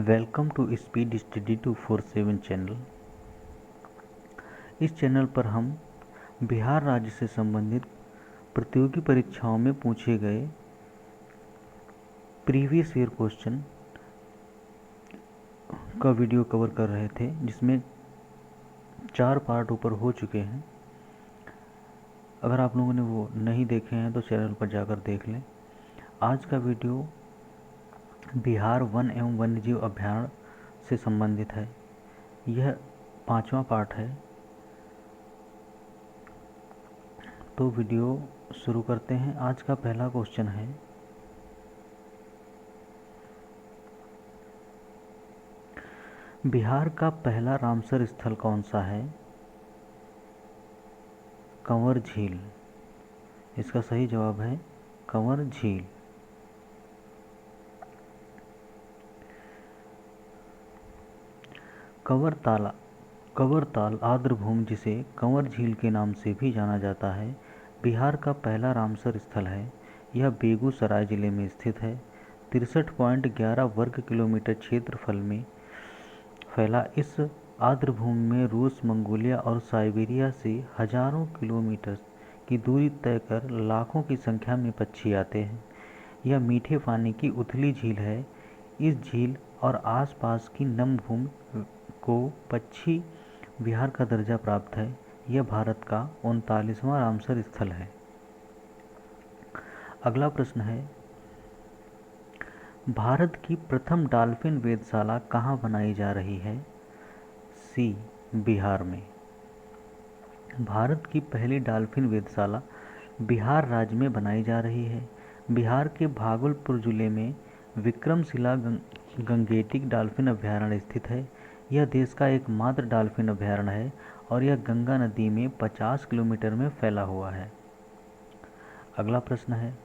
Welcome to speed study 247 channel. इस चैनल पर हम बिहार राज्य से संबंधित प्रतियोगी परीक्षाओं में पूछे गए प्रीवियस ईयर क्वेश्चन का वीडियो कवर कर रहे थे, जिसमें 4 पार्ट ऊपर हो चुके हैं। अगर आप लोगों ने वो नहीं देखे हैं तो चैनल पर जाकर देख लें। आज का वीडियो बिहार वन एवं वन्यजीव अभ्यारण्य से संबंधित है। यह 5वां पार्ट है। तो वीडियो शुरू करते हैं। आज का पहला क्वेश्चन है, बिहार का पहला रामसर स्थल कौन सा है? कंवर झील। इसका सही जवाब है कंवर झील। कंवरताल आर्द्रभूमि, जिसे कंवर झील के नाम से भी जाना जाता है, बिहार का पहला रामसर स्थल है। यह बेगूसराय जिले में स्थित है। 63.11 वर्ग किलोमीटर क्षेत्रफल में फैला इस आर्द्रभूमि में रूस, मंगोलिया और साइबेरिया से हजारों किलोमीटर की दूरी तय कर लाखों की संख्या में पक्षी आते हैं। यह मीठे पानी की उथली झील है। इस झील और आसपास की नम भूमि को पक्षी विहार का दर्जा प्राप्त है। यह भारत का 39वां रामसर स्थल है। अगला प्रश्न है, भारत की प्रथम डॉल्फिन वेधशाला कहाँ बनाई जा रही है? सी, बिहार में। भारत की पहली डॉल्फिन वेधशाला बिहार राज्य में बनाई जा रही है। बिहार के भागलपुर जिले में विक्रमशिला गंगेटिक डॉल्फिन अभ्यारण्य स्थित है। यह देश का एकमात्र डॉल्फिन अभ्यारण्य है और यह गंगा नदी में 50 किलोमीटर में फैला हुआ है। अगला प्रश्न है,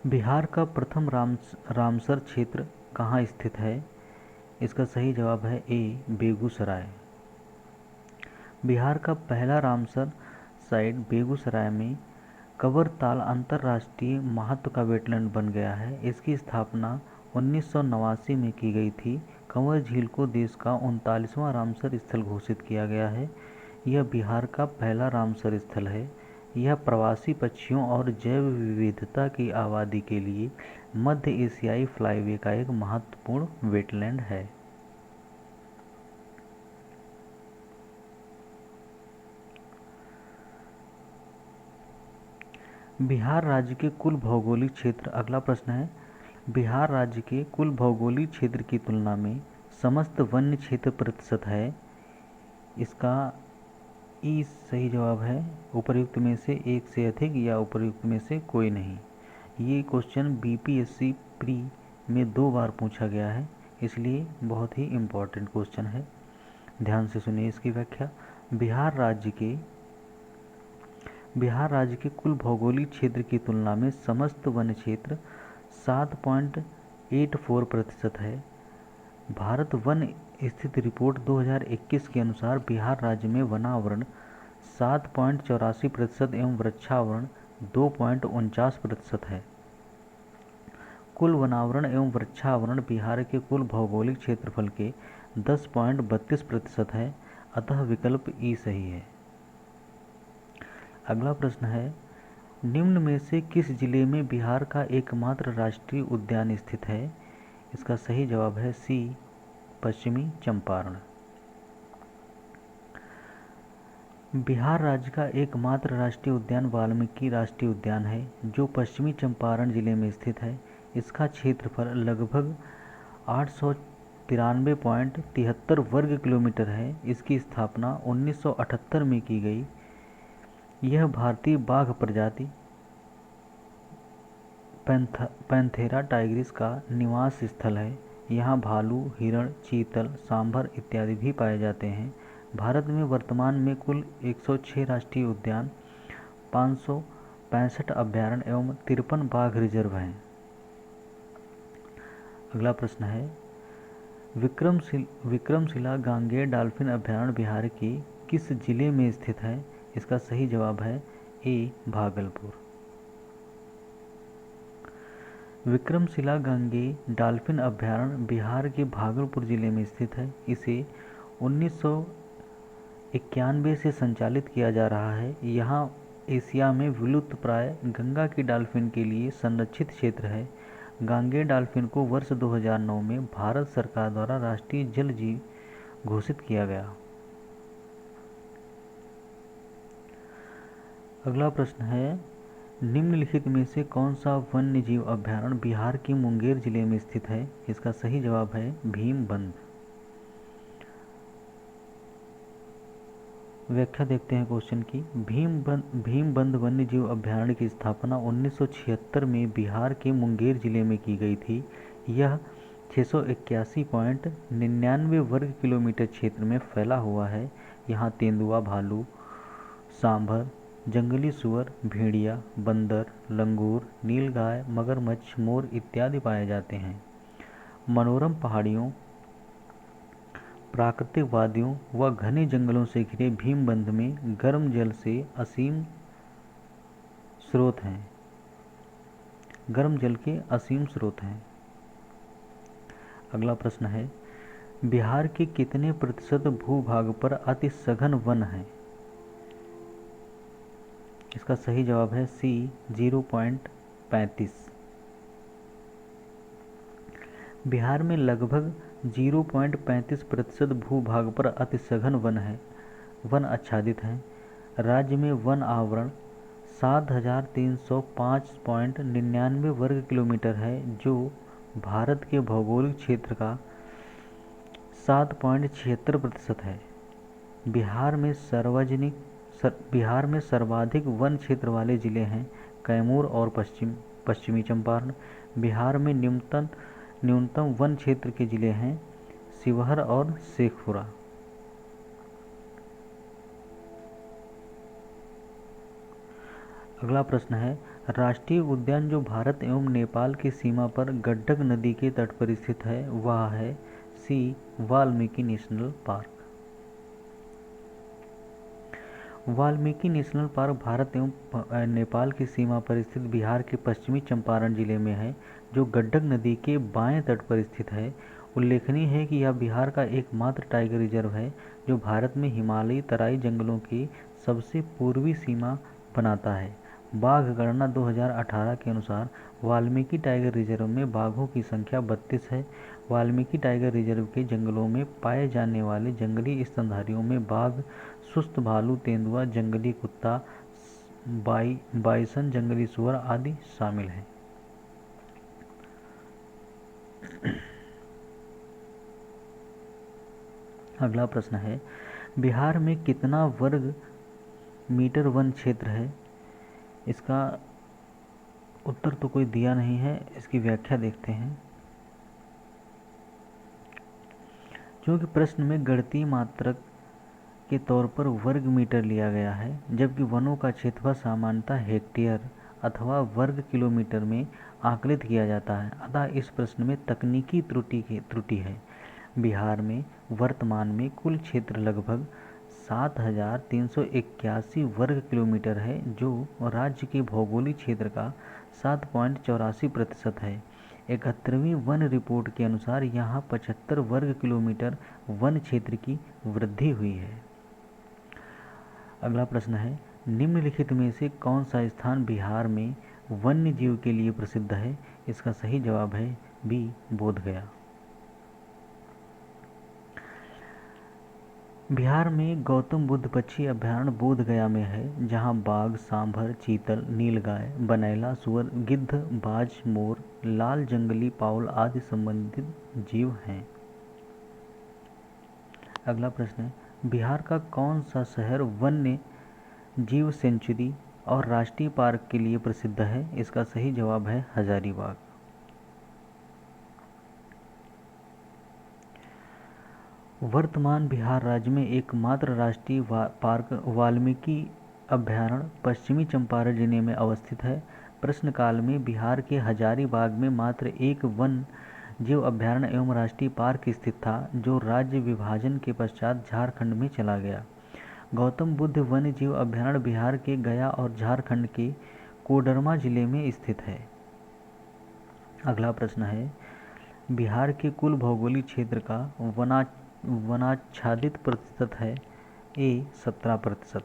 बिहार का प्रथम रामसर क्षेत्र कहाँ स्थित है? इसका सही जवाब है ए, बेगूसराय। बिहार का पहला रामसर साइट बेगूसराय में कंवरताल अंतर्राष्ट्रीय महत्व का वेटलैंड बन गया है। इसकी स्थापना 1989 में की गई थी। कंवर झील को देश का 39वां रामसर स्थल घोषित किया गया है। यह बिहार का पहला रामसर स्थल है। यह प्रवासी पक्षियों और जैव विविधता की आबादी के लिए मध्य एशियाई फ्लाईवे का एक महत्वपूर्ण वेटलैंड है। बिहार राज्य के कुल भौगोलिक क्षेत्र। अगला प्रश्न है, बिहार राज्य के कुल भौगोलिक क्षेत्र की तुलना में समस्त वन्य क्षेत्र प्रतिशत है? इसका ई सही जवाब है उपर्युक्त में से एक से अधिक या उपर्युक्त में से कोई नहीं। ये क्वेश्चन बीपीएससी प्री में 2 बार पूछा गया है, इसलिए बहुत ही इम्पोर्टेंट क्वेश्चन है। ध्यान से सुनिए इसकी व्याख्या। बिहार राज्य के कुल भौगोलिक क्षेत्र की तुलना में समस्त वन क्षेत्र 7.84% है। भारत वन स्थिति रिपोर्ट 2021 के अनुसार बिहार राज्य में वनावरण 7.84% एवं वृक्षावरण 2.49% है। कुल वनावरण एवं वृक्षावरण बिहार के कुल भौगोलिक क्षेत्रफल के 10.32% है, अतः विकल्प ई सही है। अगला प्रश्न है, निम्न में से किस जिले में बिहार का एकमात्र राष्ट्रीय उद्यान स्थित है? इसका सही जवाब है सी, पश्चिमी चंपारण। बिहार राज्य का एकमात्र राष्ट्रीय उद्यान वाल्मीकि राष्ट्रीय उद्यान है, जो पश्चिमी चंपारण जिले में स्थित है। इसका क्षेत्रफल लगभग 893.73 वर्ग किलोमीटर है। इसकी स्थापना 1978 में की गई। यह भारतीय बाघ प्रजाति पैंथेरा टाइग्रिस का निवास स्थल है। यहाँ भालू, हिरण, चीतल, सांभर इत्यादि भी पाए जाते हैं। भारत में वर्तमान में कुल 106 राष्ट्रीय उद्यान, 565 अभ्यारण्य एवं 53 बाघ रिजर्व हैं। अगला प्रश्न है, विक्रमशिला गांगेय डॉल्फिन अभ्यारण्य बिहार के किस जिले में स्थित है? इसका सही जवाब है ए, भागलपुर। विक्रमशिला गांगे डॉल्फिन अभयारण्य बिहार के भागलपुर जिले में स्थित है। इसे 1991 से संचालित किया जा रहा है। यहाँ एशिया में विलुप्तप्राय गंगा की डॉल्फिन के लिए संरक्षित क्षेत्र है। गांगे डॉल्फिन को वर्ष 2009 में भारत सरकार द्वारा राष्ट्रीय जल जीव घोषित किया गया। अगला प्रश्न है, निम्नलिखित में से कौन सा वन्य जीव अभयारण्य बिहार के मुंगेर जिले में स्थित है? इसका सही जवाब है भीमबंध। व्याख्या देखते हैं क्वेश्चन की। भीमबंध वन्य जीव अभयारण्य की स्थापना 1976 में बिहार के मुंगेर जिले में की गई थी। यह 681.99 वर्ग किलोमीटर क्षेत्र में फैला हुआ है। यहाँ तेंदुआ, भालू, सांभर, जंगली सुअर, भेड़िया, बंदर, लंगूर, नीलगाय, मगरमच्छ, मोर इत्यादि पाए जाते हैं। मनोरम पहाड़ियों, प्राकृतिक वादियों व घने जंगलों से घिरे भीमबंध में गर्म जल के असीम स्रोत हैं। अगला प्रश्न है, बिहार के कितने प्रतिशत भूभाग पर अति सघन वन है? इसका सही जवाब है सी 0.35। बिहार में लगभग 0.35% भूभाग पर अति सघन वन आच्छादित हैं। राज्य में वन आवरण 7305.99 वर्ग किलोमीटर है, जो भारत के भौगोलिक क्षेत्र का 7.76% है। बिहार में सर्वाधिक वन क्षेत्र वाले जिले हैं कैमूर और पश्चिमी चंपारण। बिहार में न्यूनतम वन क्षेत्र के जिले हैं शिवहर और शेखपुरा। अगला प्रश्न है, राष्ट्रीय उद्यान जो भारत एवं नेपाल की सीमा पर गंडक नदी के तट पर स्थित है वह है C Valmiki National Park. Valmiki National Park Bharat एवं नेपाल की सीमा पर स्थित बिहार के पश्चिमी चंपारण जिले में है, जो गंडक नदी के बाएं तट पर स्थित है। उल्लेखनीय है कि यह बिहार का एकमात्र टाइगर रिजर्व है जो भारत में हिमालयी तराई जंगलों की सबसे पूर्वी सीमा बनाता है। बाघ गणना 2018 के अनुसार वाल्मीकि टाइगर रिजर्व में बाघों की संख्या 32 है। वाल्मीकि टाइगर रिजर्व के जंगलों में पाए जाने वाले जंगली स्तनधारियों में बाघ, सुस्त भालू, तेंदुआ, जंगली कुत्ता, बाइसन, जंगली सुअर आदि शामिल हैं। अगला प्रश्न है, बिहार में कितना वर्ग मीटर वन क्षेत्र है? इसका उत्तर तो कोई दिया नहीं है, इसकी व्याख्या देखते हैं। क्योंकि प्रश्न में गणितीय मात्रक के तौर पर वर्ग मीटर लिया गया है, जबकि वनों का क्षेत्रफल सामान्यतः हेक्टेयर अथवा वर्ग किलोमीटर में आकलित किया जाता है, अतः इस प्रश्न में तकनीकी त्रुटि है। बिहार में वर्तमान में कुल क्षेत्र लगभग 7381 वर्ग किलोमीटर है, जो राज्य के भौगोलिक क्षेत्र का 7.84% है। 71वीं वन रिपोर्ट के अनुसार यहाँ 75 वर्ग किलोमीटर वन क्षेत्र की वृद्धि हुई है। अगला प्रश्न है, निम्नलिखित में से कौन सा स्थान बिहार में वन्य जीव के लिए प्रसिद्ध है? इसका सही जवाब है बी बोधगया। बिहार में गौतम बुद्ध पक्षी अभयारण्य बोधगया में है, जहां बाघ, सांभर, चीतल, नीलगाय, बनैला, सुअर, गिद्ध, बाज, मोर, लाल जंगली पाउल आदि संबंधित जीव हैं। अगला प्रश्न है, बिहार का कौन सा शहर वन्य जीव सेंचुरी और राष्ट्रीय पार्क के लिए प्रसिद्ध है? इसका सही जवाब है हजारीबाग। वर्तमान बिहार राज्य में एकमात्र राष्ट्रीय पार्क वाल्मीकि अभयारण्य पश्चिमी चंपारण जिले में अवस्थित है। प्रश्नकाल में बिहार के हजारीबाग में मात्र एक वन जीव अभयारण्य एवं राष्ट्रीय पार्क स्थित था, जो राज्य विभाजन के पश्चात झारखंड में चला गया। गौतम बुद्ध वन्य जीव अभयारण्य बिहार के गया और झारखंड के कोडरमा जिले में स्थित है। अगला प्रश्न है, बिहार के कुल भौगोलिक क्षेत्र का वनाच्छादित प्रतिशत है। ए 17%।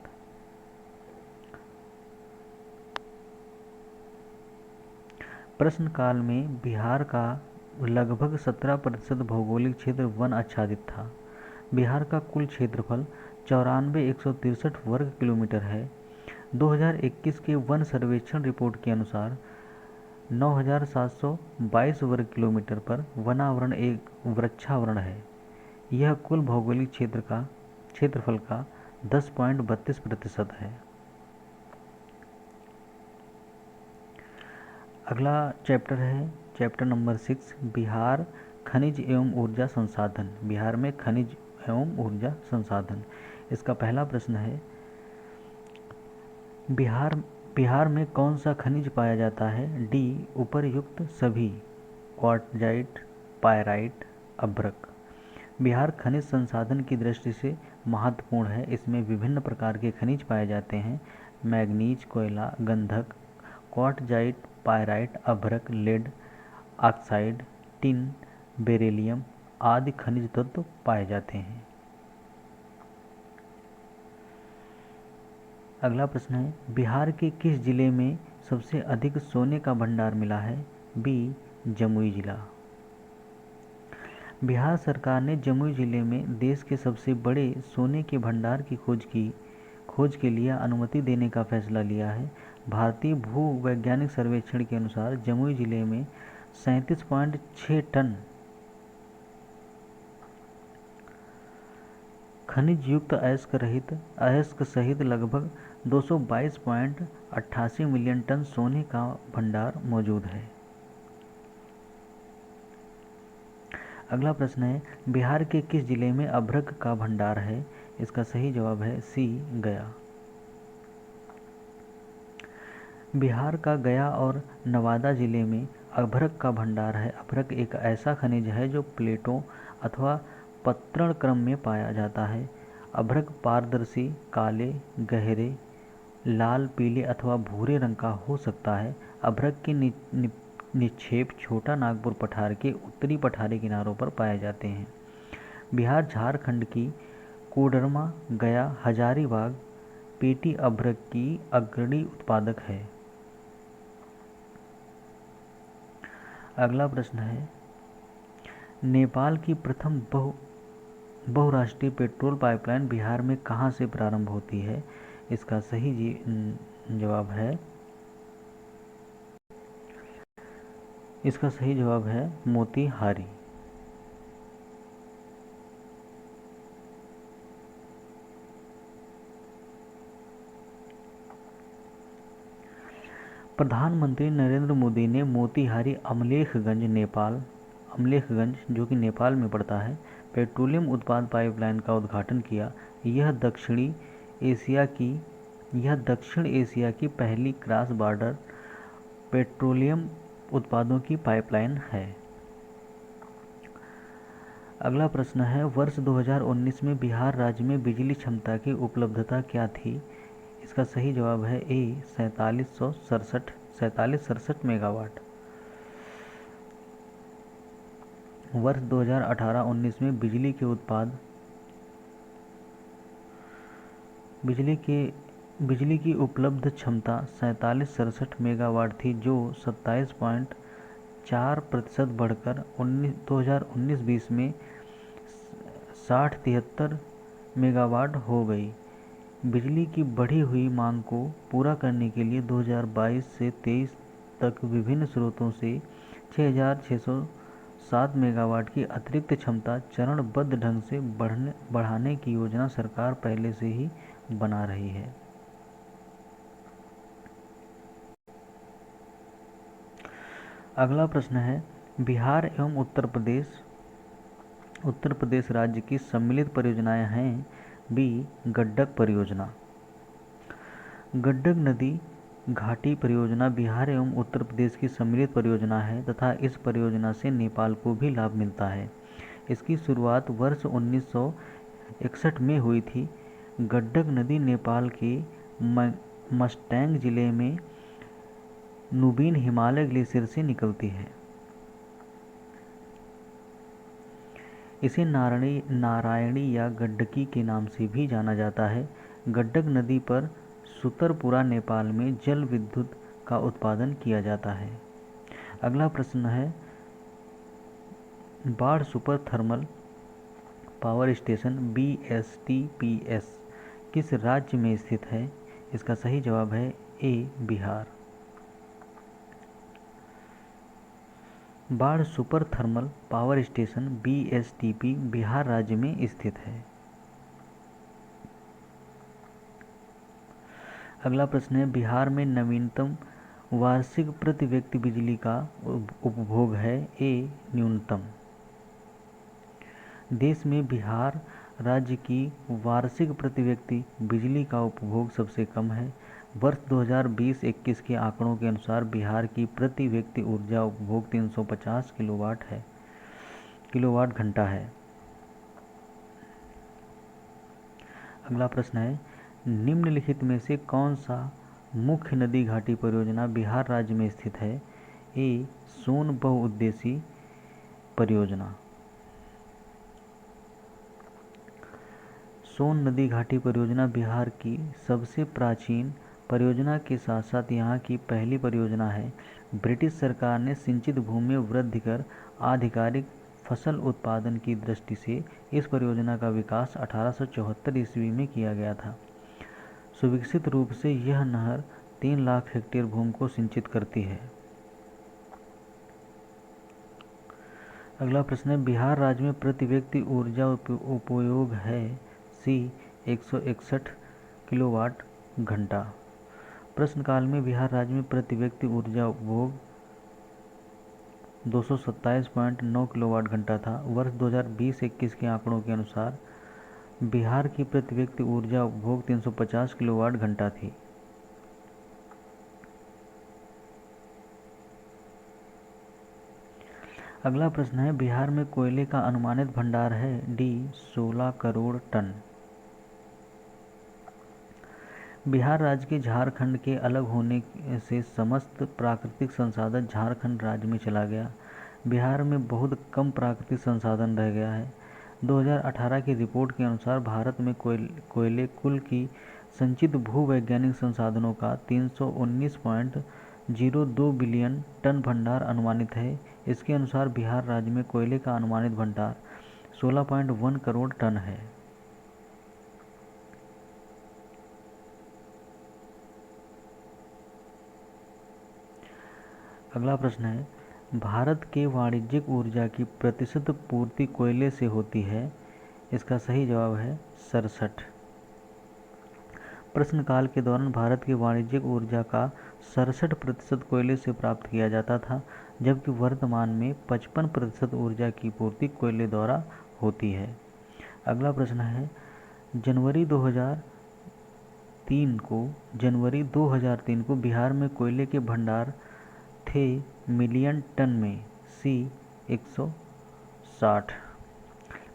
प्रश्न काल में बिहार का लगभग 17% भौगोलिक क्षेत्र वन आच्छादित था। बिहार का कुल क्षेत्रफल 94,163 वर्ग किलोमीटर है। 2021 के वन सर्वेक्षण रिपोर्ट के अनुसार 9,722 वर्ग किलोमीटर पर वनावरण एक वृक्षावरण है। यह कुल भौगोलिक क्षेत्रफल का 10.32% है। अगला चैप्टर है चैप्टर नंबर 6, बिहार खनिज एवं ऊर्जा संसाधन। बिहार में खनिज एवं ऊर्जा संसाधन। इसका पहला प्रश्न है, बिहार में कौन सा खनिज पाया जाता है। डी उपर्युक्त सभी, क्वार्टजाइट, पायराइट, अभ्रक। बिहार खनिज संसाधन की दृष्टि से महत्वपूर्ण है। इसमें विभिन्न प्रकार के खनिज पाए जाते हैं। मैग्नीज, कोयला, गंधक, क्वार्टजाइट, पायराइट, अभ्रक, लेड ऑक्साइड, टिन, बेरिलियम आदि खनिज तत्व पाए जाते हैं। अगला प्रश्न है, बिहार के किस जिले में सबसे अधिक सोने का भंडार मिला है। बी जमुई जिला। बिहार सरकार ने जमुई जिले में देश के सबसे बड़े सोने के भंडार की खोज के लिए अनुमति देने का फैसला लिया है। भारतीय भूवैज्ञानिक सर्वेक्षण के अनुसार जमुई जिले में 37.6 टन खनिज युक्त अयस्क सहित लगभग 222.88 मिलियन टन सोने का भंडार मौजूद है। अगला प्रश्न है, बिहार के किस जिले में अभ्रक का भंडार है। इसका सही जवाब है सी गया। बिहार का गया और नवादा जिले में अभ्रक का भंडार है। अभ्रक एक ऐसा खनिज है जो प्लेटों अथवा पत्रण क्रम में पाया जाता है। अभ्रक पारदर्शी, काले, गहरे, लाल, पीले अथवा भूरे रंग का हो सकता है। अभ्रक के निक्षेप छोटा नागपुर पठार के उत्तरी पठारी किनारों पर पाए जाते हैं। बिहार झारखंड की कोडरमा, गया, हजारीबाग पेटी अभ्रक की अग्रणी उत्पादक है। अगला प्रश्न है, नेपाल की प्रथम बहुराष्ट्रीय पेट्रोल पाइपलाइन बिहार में कहाँ से प्रारंभ होती है। इसका सही जवाब है मोतीहारी। प्रधानमंत्री नरेंद्र मोदी ने मोतीहारी अमलेखगंज जो कि नेपाल में पड़ता है, पेट्रोलियम उत्पाद पाइपलाइन का उद्घाटन किया। यह दक्षिण एशिया की पहली क्रॉस बॉर्डर पेट्रोलियम उत्पादों की पाइपलाइन है। अगला प्रश्न है, वर्ष 2019 में बिहार राज्य में बिजली क्षमता की उपलब्धता क्या थी। इसका सही जवाब है ए 4767 मेगावाट। वर्ष 2018-19 में बिजली की उपलब्ध क्षमता 4767 मेगावाट थी, जो 27.4% बढ़कर 2019-20 में 60-73 मेगावाट हो गई। बिजली की बढ़ी हुई मांग को पूरा करने के लिए 2022 से 23 तक विभिन्न स्रोतों से 6,607 मेगावाट की अतिरिक्त क्षमता चरणबद्ध ढंग से बढ़ाने की योजना सरकार पहले से ही बना रही है। अगला प्रश्न है, बिहार एवं उत्तर प्रदेश राज्य की सम्मिलित परियोजनाएं हैं। बी गंडक परियोजना। गंडक नदी घाटी परियोजना बिहार एवं उत्तर प्रदेश की सम्मिलित परियोजना है तथा इस परियोजना से नेपाल को भी लाभ मिलता है। इसकी शुरुआत वर्ष 1961 में हुई थी। गंडक नदी नेपाल के मस्टैंग जिले में नुबिन हिमालय ग्लेशियर से निकलती है। इसे नारायणी या गंडकी के नाम से भी जाना जाता है। गंडक नदी पर सुतरपुरा नेपाल में जल विद्युत का उत्पादन किया जाता है। अगला प्रश्न है, बाढ़ super thermal power station BSTPS किस राज्य में स्थित है? इसका सही जवाब है ए, बिहार। बाढ़ super thermal power station BSTP Bihar राज्य में स्थित है। अगला प्रश्न है, बिहार में नवीनतम वार्षिक प्रति व्यक्ति बिजली का उपभोग है? ए, न्यूनतम। देश में बिहार राज्य की वार्षिक प्रति व्यक्ति बिजली का उपभोग सबसे कम है। वर्ष 2020-21 के आंकड़ों के अनुसार बिहार की प्रति व्यक्ति ऊर्जा उपभोग 350 किलोवाट घंटा है। अगला प्रश्न है, निम्नलिखित में से कौन सा मुख्य नदी घाटी परियोजना बिहार राज्य में स्थित है? ए, सोन बहुउद्देशीय परियोजना। सोन नदी घाटी परियोजना बिहार की सबसे प्राचीन परियोजना के साथ साथ यहाँ की पहली परियोजना है। ब्रिटिश सरकार ने सिंचित भूमि में वृद्धि कर आधिकारिक फसल उत्पादन की दृष्टि से इस परियोजना का विकास 1874 ईस्वी में किया गया था। सुविकसित रूप से यह नहर 3 लाख हेक्टेयर भूमि को सिंचित करती है। अगला प्रश्न है, बिहार राज्य में प्रति व्यक्ति ऊर्जा उपयोग है? सी, 161 किलोवाट घंटा। प्रश्नकाल में बिहार राज्य में प्रति व्यक्ति ऊर्जा उपभोग 227.9 किलोवाट घंटा था। वर्ष 2020-21 के आंकड़ों के अनुसार बिहार की प्रति व्यक्ति ऊर्जा उपभोग 350 किलोवाट घंटा थी। अगला प्रश्न है, बिहार में कोयले का अनुमानित भंडार है? D, 16 crore ton. बिहार राज्य के झारखंड के अलग होने से समस्त प्राकृतिक संसाधन झारखंड राज्य में चला गया। बिहार में बहुत कम प्राकृतिक संसाधन रह गया है। 2018 की रिपोर्ट के अनुसार भारत में कोयले कुल की संचित भूवैज्ञानिक संसाधनों का 319.02 बिलियन टन भंडार अनुमानित है। इसके अनुसार बिहार राज्य में कोयले का अनुमानित भंडार 16.1 करोड़ टन है। अगला प्रश्न है, भारत के वाणिज्यिक ऊर्जा की प्रतिशत पूर्ति कोयले से होती है? इसका सही जवाब है 67। प्रश्नकाल के दौरान भारत की वाणिज्यिक ऊर्जा का 67% कोयले से प्राप्त किया जाता था, जबकि वर्तमान में 55% ऊर्जा की पूर्ति कोयले द्वारा होती है। अगला प्रश्न है, जनवरी 2003 को बिहार में कोयले के भंडार थे मिलियन टन में? सी, 160।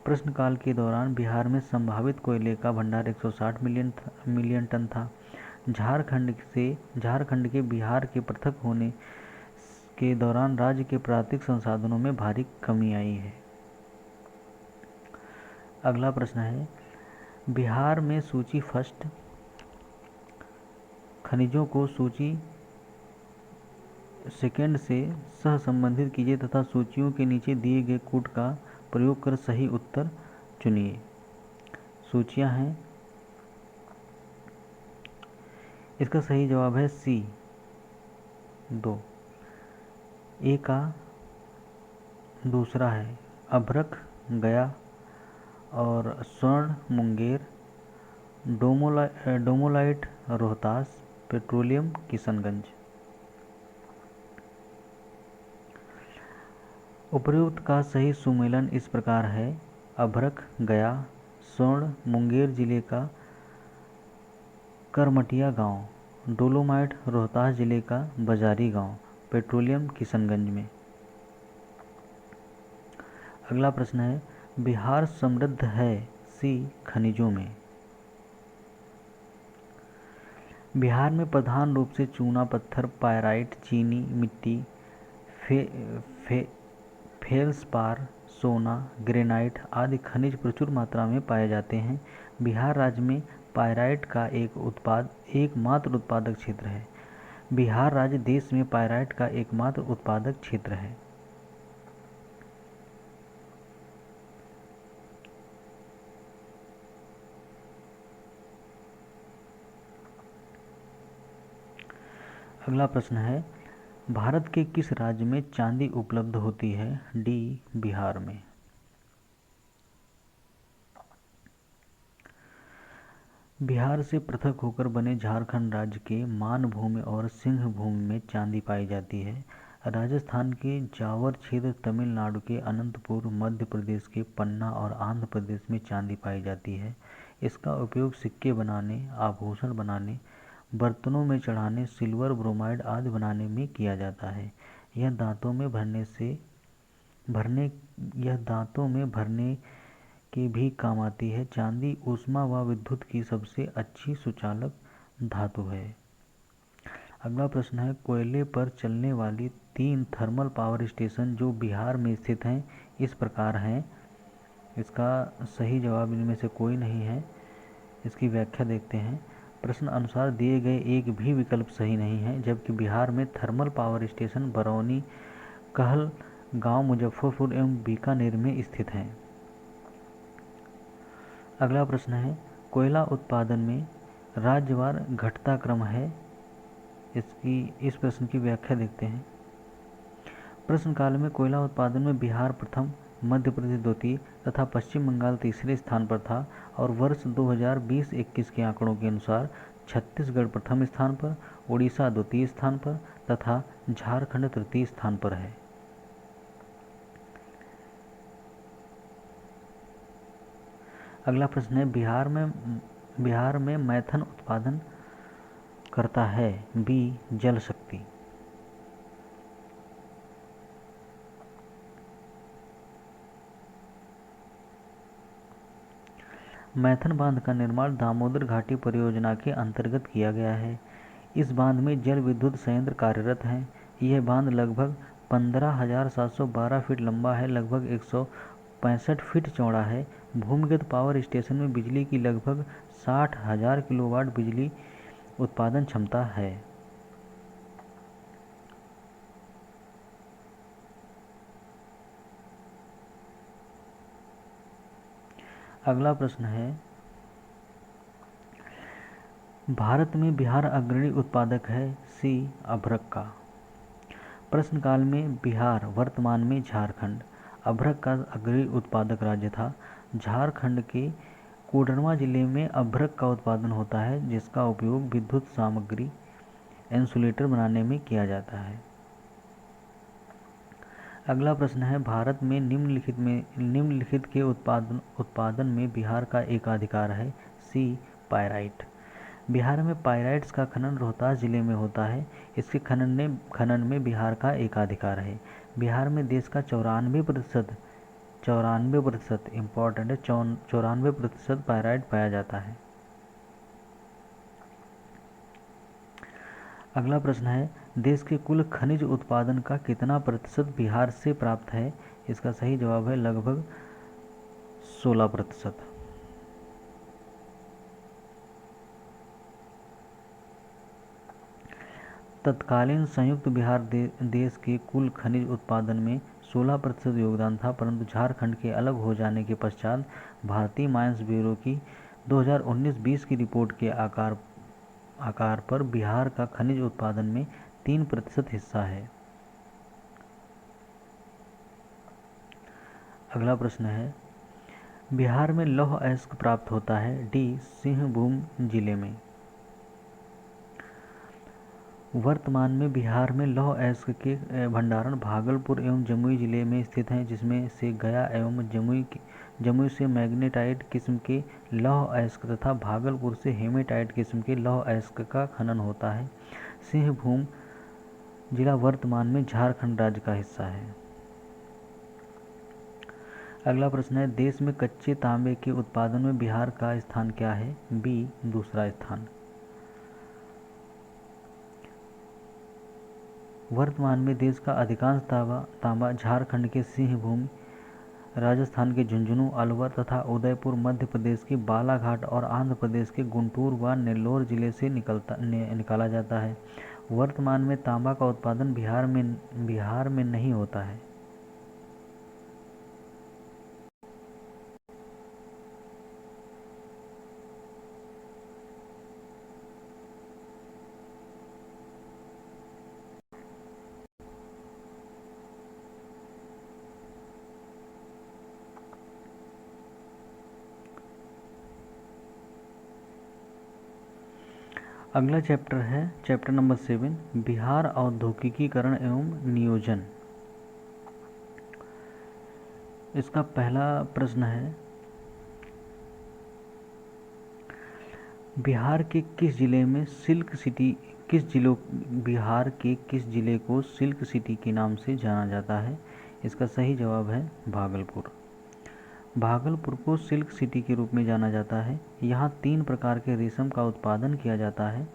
प्रश्नकाल के दौरान बिहार में संभावित कोयले का भंडार 160 मिलियन टन था। झारखंड के बिहार के पृथक होने के दौरान राज्य के प्राकृतिक संसाधनों में भारी कमी आई है। अगला प्रश्न है, बिहार में सूची फर्स्ट खनिजों को सूची सेकेंड से सह संबंधित कीजिए तथा सूचियों के नीचे दिए गए कूट का प्रयोग कर सही उत्तर चुनिए। सूचियां हैं, इसका सही जवाब है सी, 2। ए का दूसरा है अभ्रक गया और स्वर्ण मुंगेर, डोमोलाइट रोहतास, पेट्रोलियम किशनगंज। उपर्युक्त का सही सुमेलन इस प्रकार है: अभ्रक गया, स्वर्ण मुंगेर जिले का करमटिया गांव, डोलोमाइट रोहतास जिले का बाजारी गांव, पेट्रोलियम किशनगंज में। अगला प्रश्न है, बिहार समृद्ध है? सी, खनिजों में। बिहार में प्रधान रूप से चूना पत्थर, पायराइट, चीनी मिट्टी, फेल्सपार, सोना, ग्रेनाइट आदि खनिज प्रचुर मात्रा में पाए जाते हैं। बिहार राज्य में पाइराइट का एकमात्र उत्पादक क्षेत्र है। बिहार राज्य देश में पाइराइट का एकमात्र उत्पादक क्षेत्र है। अगला प्रश्न है, भारत के किस राज्य में चांदी उपलब्ध होती है? डी, बिहार में। बिहार से पृथक होकर बने झारखंड राज्य के मानभूमि और सिंहभूमि में चांदी पाई जाती है। राजस्थान के जावर क्षेत्र, तमिलनाडु के अनंतपुर, मध्य प्रदेश के पन्ना और आंध्र प्रदेश में चांदी पाई जाती है। इसका उपयोग सिक्के बनाने, आभूषण बनाने, बर्तनों में चढ़ाने, सिल्वर, ब्रोमाइड आदि बनाने में किया जाता है। यह दांतों में भरने के भी काम आती है। चांदी ऊष्मा व विद्युत की सबसे अच्छी सुचालक धातु है। अगला प्रश्न है, कोयले पर चलने वाली 3 थर्मल पावर स्टेशन जो बिहार में स्थित हैं इस प्रकार हैं। इसका सही जवाब इनमें से कोई नहीं है। इसकी व्याख्या देखते हैं। प्रश्न अनुसार दिए गए एक भी विकल्प सही नहीं है, जबकि बिहार में thermal power station Barauni, Kahalgaon, Muzaffarpur एवं बीकानेर में स्थित हैं। अगला प्रश्न है, कोयला उत्पादन में राज्यवार घटता क्रम है। इस प्रश्न की व्याख्या देखते हैं। प्रश्न काल में कोयला उत्पादन में बिहार प्रथम, मध्य प्रदेश द्वितीय तथा पश्चिम बंगाल तीसरे स्थान पर था और वर्ष 2020-21 के आंकड़ों के अनुसार छत्तीसगढ़ प्रथम स्थान पर, उड़ीसा द्वितीय स्थान पर तथा झारखंड तृतीय स्थान पर है। अगला प्रश्न है, बिहार में मैथन उत्पादन करता है। बी, जल शक्ति। मैथन बांध का निर्माण दामोदर घाटी परियोजना के अंतर्गत किया गया है। इस बांध में जल विद्युत संयंत्र कार्यरत हैं। यह बांध लगभग 15,712 फीट लंबा है, लगभग 165 फीट चौड़ा है। भूमिगत पावर स्टेशन में बिजली की लगभग 60,000 किलोवाट बिजली उत्पादन क्षमता है। अगला प्रश्न है, भारत में बिहार अग्रणी उत्पादक है। सी, अभ्रक का। प्रश्न काल में बिहार, वर्तमान में झारखंड, अभ्रक का अग्रणी उत्पादक राज्य था। झारखंड के कोडरमा जिले में अभ्रक का उत्पादन होता है, जिसका उपयोग विद्युत सामग्री इंसुलेटर बनाने में किया जाता है। अगला प्रश्न है, भारत में निम्नलिखित के उत्पादन में बिहार का एकाधिकार है। सी, पाइराइट। बिहार में पाइराइट्स का खनन रोहतास जिले में होता है। इसके खनन में बिहार का एकाधिकार है। बिहार में देश का 94% इम्पॉर्टेंट है, 94% पाइराइट पाया जाता है। अगला प्रश्न है, देश के कुल खनिज उत्पादन का कितना प्रतिशत बिहार से प्राप्त है? इसका सही जवाब है लगभग 16%। तत्कालीन संयुक्त बिहार देश के कुल खनिज उत्पादन में 16% योगदान था, परंतु झारखंड के अलग हो जाने के पश्चात भारतीय माइंस ब्यूरो की 2019-20 की रिपोर्ट के आकार पर बिहार का खनिज उत्पादन में 3% हिस्सा है। अगला प्रश्न है, बिहार में लौह अयस्क प्राप्त होता है। डी, सिंहभूम जिले में। वर्तमान में बिहार में लौह अयस्क के भंडारण भागलपुर एवं जमुई जिले में स्थित हैं, जिसमें से गया एवं जमुई से मैग्नेटाइट किस्म के लौह अयस्क तथा भागलपुर से हेमेटाइट किस्म के लौह अयस्क का खनन होता है। सिंहभूम जिला वर्तमान में झारखंड राज्य का हिस्सा है। अगला प्रश्न है, देश में कच्चे तांबे के उत्पादन में बिहार का स्थान क्या है? बी, दूसरा स्थान। वर्तमान में देश का अधिकांश तांबा झारखंड के सिंहभूम राजस्थान के झुंझुनू, अलवर तथा उदयपुर, मध्य प्रदेश के बालाघाट और आंध्र प्रदेश के गुंटूर व नेल्लोर जिले से निकाला जाता है। वर्तमान में तांबा का उत्पादन बिहार में नहीं होता है। अगला चैप्टर है चैप्टर नंबर 7, बिहार औद्योगिकीकरण एवं नियोजन। इसका पहला प्रश्न है, बिहार के किस जिले में सिल्क सिटी बिहार के किस जिले को सिल्क सिटी के नाम से जाना जाता है? इसका सही जवाब है भागलपुर। भागलपुर को सिल्क सिटी के रूप में जाना जाता है। यहाँ 3 प्रकार के रेशम का उत्पादन किया जाता है।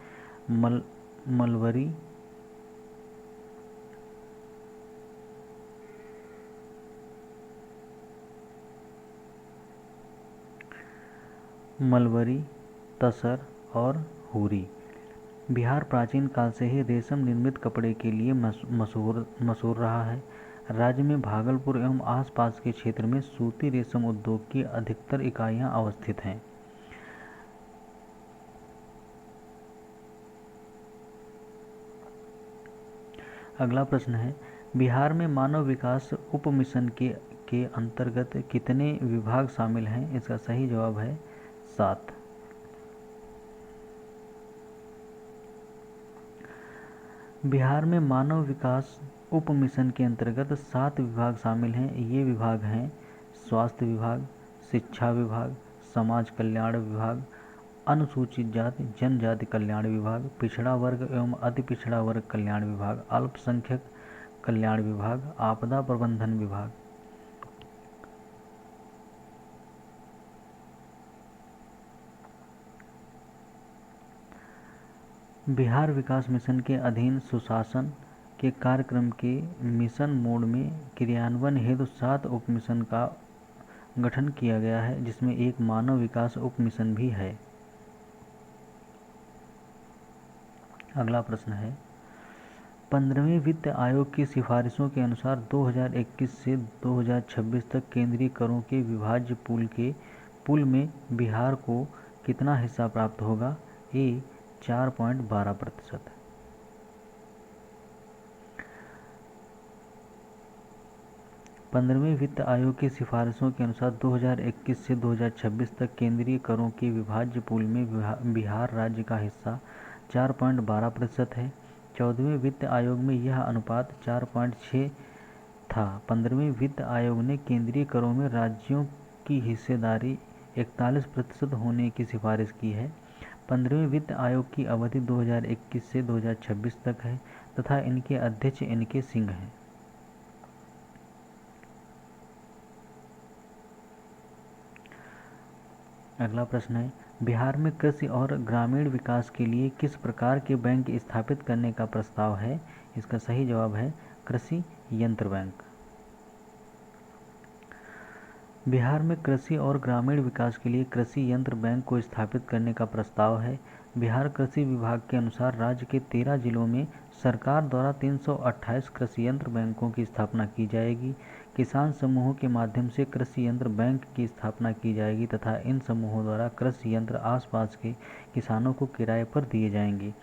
मलबरी, तसर और हुरी। बिहार प्राचीन काल से ही रेशम निर्मित कपड़े के लिए मशहूर रहा है। राज्य में भागलपुर एवं आसपास के क्षेत्र में सूती रेशम उद्योग की अधिकतर इकाइयां अवस्थित हैं। अगला प्रश्न है, बिहार में मानव विकास उप मिशन के अंतर्गत कितने विभाग शामिल हैं? इसका सही जवाब है 7। बिहार में मानव विकास उप मिशन के अंतर्गत 7 विभाग शामिल हैं। ये विभाग हैं स्वास्थ्य विभाग, शिक्षा विभाग, समाज कल्याण विभाग, अनुसूचित जाति जनजाति कल्याण विभाग, पिछड़ा वर्ग एवं अति पिछड़ा वर्ग कल्याण विभाग, अल्पसंख्यक कल्याण विभाग, आपदा प्रबंधन विभाग। बिहार विकास मिशन के अधीन सुशासन के कार्यक्रम के मिशन मोड में क्रियान्वयन हेतु 7 उप मिशन का गठन किया गया है, जिसमें एक मानव विकास उप मिशन भी है। अगला प्रश्न है, 15वें वित्त आयोग की सिफारिशों के अनुसार 2021 से 2026 तक केंद्रीय करों के विभाज्य पूल में बिहार को कितना हिस्सा प्राप्त होगा? ए 4.12%। 15वें वित्त आयोग की सिफारिशों के अनुसार 2021 से 2026 तक केंद्रीय करों के विभाज्य पूल में बिहार राज्य का हिस्सा 4.12% है। 14वें वित्त आयोग में यह अनुपात 4.6 था। 15वें वित्त आयोग ने केंद्रीय करों में राज्यों की हिस्सेदारी 41% होने की सिफारिश की है। 15वें वित्त आयोग की अवधि 2021 से 2026 तक है तथा इनके अध्यक्ष इनके सिंह हैं। अगला प्रश्न है, बिहार में कृषि और ग्रामीण विकास के लिए किस प्रकार के बैंक स्थापित करने का प्रस्ताव है? इसका सही जवाब है कृषि यंत्र बैंक। बिहार में कृषि और ग्रामीण विकास के लिए कृषि यंत्र बैंक को स्थापित करने का प्रस्ताव है। बिहार कृषि विभाग के अनुसार राज्य के 13 जिलों में सरकार द्वारा 328 कृषि यंत्र बैंकों की स्थापना की जाएगी। किसान समूहों के माध्यम से कृषि यंत्र बैंक की स्थापना की जाएगी तथा इन समूहों द्वारा कृषि यंत्र आसपास के किसानों को किराए पर दिए जाएंगे।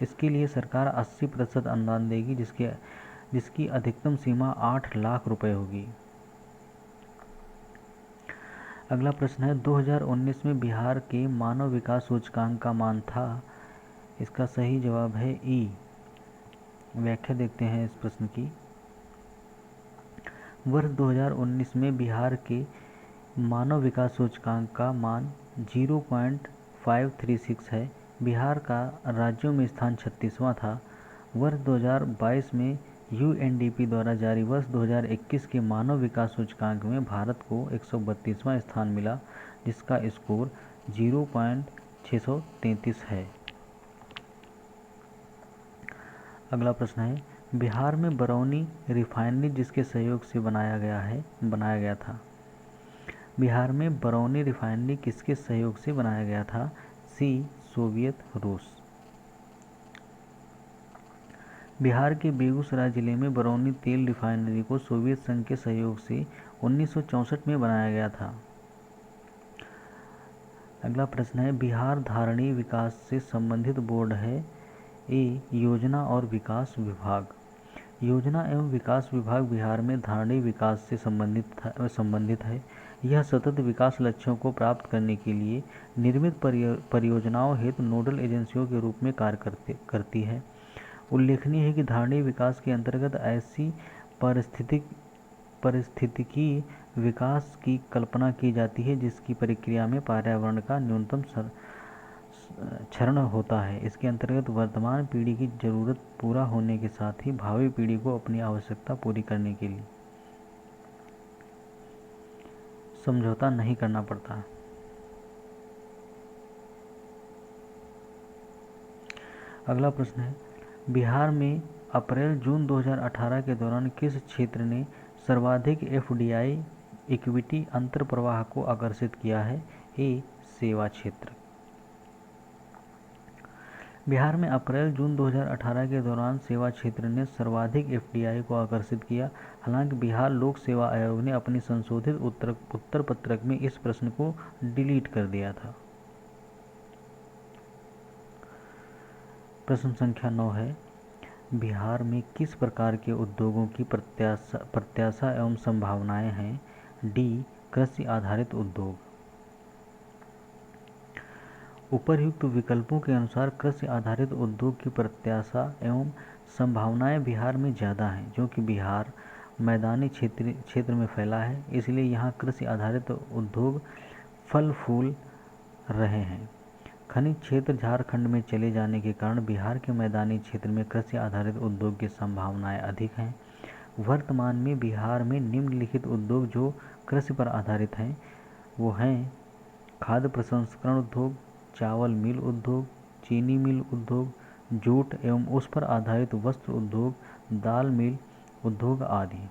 इसके लिए सरकार 80% अनुदान देगी, जिसकी अधिकतम सीमा 8 लाख रुपए होगी। अगला प्रश्न है, 2019 में बिहार के मानव विकास सूचकांक का मान था? इसका सही जवाब है ई। व्याख्या देखते हैं इस प्रश्न की। वर्ष 2019 में बिहार के मानव विकास सूचकांक का मान 0.536 है। बिहार का राज्यों में स्थान 36वां था। वर्ष 2022 में यूएनडीपी द्वारा जारी वर्ष 2021 के मानव विकास सूचकांक में भारत को 132वां स्थान मिला, जिसका स्कोर 0.633 है। अगला प्रश्न है, बिहार में बरौनी रिफाइनरी जिसके सहयोग से बनाया गया था? बिहार में बरौनी रिफाइनरी किसके सहयोग से बनाया गया था? सी. सोवियत रूस। बिहार के बेगूसराय जिले में बरौनी तेल रिफाइनरी को सोवियत संघ के सहयोग से 1964 में बनाया गया था। अगला प्रश्न है, बिहार धारणीय विकास से संबंधित बोर्ड है? ए. योजना और विकास विभाग। योजना एवं विकास विभाग बिहार में धारणीय विकास से संबंधित है। यह सतत विकास लक्ष्यों को प्राप्त करने के लिए निर्मित परियोजनाओं हेतु नोडल एजेंसियों के रूप में कार्य करती है। उल्लेखनीय है कि धारणीय विकास के अंतर्गत ऐसी पारिस्थितिकी विकास की कल्पना की जाती है जिसकी प्रक्रिया में पर्यावरण का न्यूनतम क्षरण होता है। इसके अंतर्गत वर्तमान पीढ़ी की जरूरत पूरा होने के साथ ही भावी पीढ़ी को अपनी आवश्यकता पूरी करने के लिए समझौता नहीं करना पड़ता। अगला प्रश्न है, बिहार में अप्रैल-जून 2018 के दौरान किस क्षेत्र ने सर्वाधिक एफडीआई इक्विटी अंतर्प्रवाह को आकर्षित किया है? ए. सेवा क्षेत्र। बिहार में अप्रैल-जून 2018 के दौरान सेवा क्षेत्र ने सर्वाधिक एफडीआई को आकर्षित किया। हालांकि बिहार लोक सेवा आयोग ने अपनी संशोधित उत्तर पत्रक में इस प्रश्न को डिलीट कर दिया था। प्रश्न संख्या 9 है, बिहार में किस प्रकार के उद्योगों की प्रत्याशा एवं संभावनाएं हैं? डी. कृषि आधारित उद्योग। उपर्युक्त विकल्पों के अनुसार कृषि आधारित उद्योग की प्रत्याशा एवं संभावनाएं बिहार में ज़्यादा हैं। क्योंकि बिहार मैदानी क्षेत्र में फैला है, इसलिए यहाँ कृषि आधारित उद्योग फल फूल रहे हैं। खनिज क्षेत्र झारखंड में चले जाने के कारण बिहार के मैदानी क्षेत्र में कृषि आधारित उद्योग की संभावनाएं अधिक हैं। वर्तमान में बिहार में निम्नलिखित उद्योग जो कृषि पर आधारित हैं वो हैं खाद्य प्रसंस्करण उद्योग, चावल मिल उद्योग, चीनी मिल उद्योग, जूट एवं उस पर आधारित वस्त्र उद्योग, दाल मिल उद्योग आदि।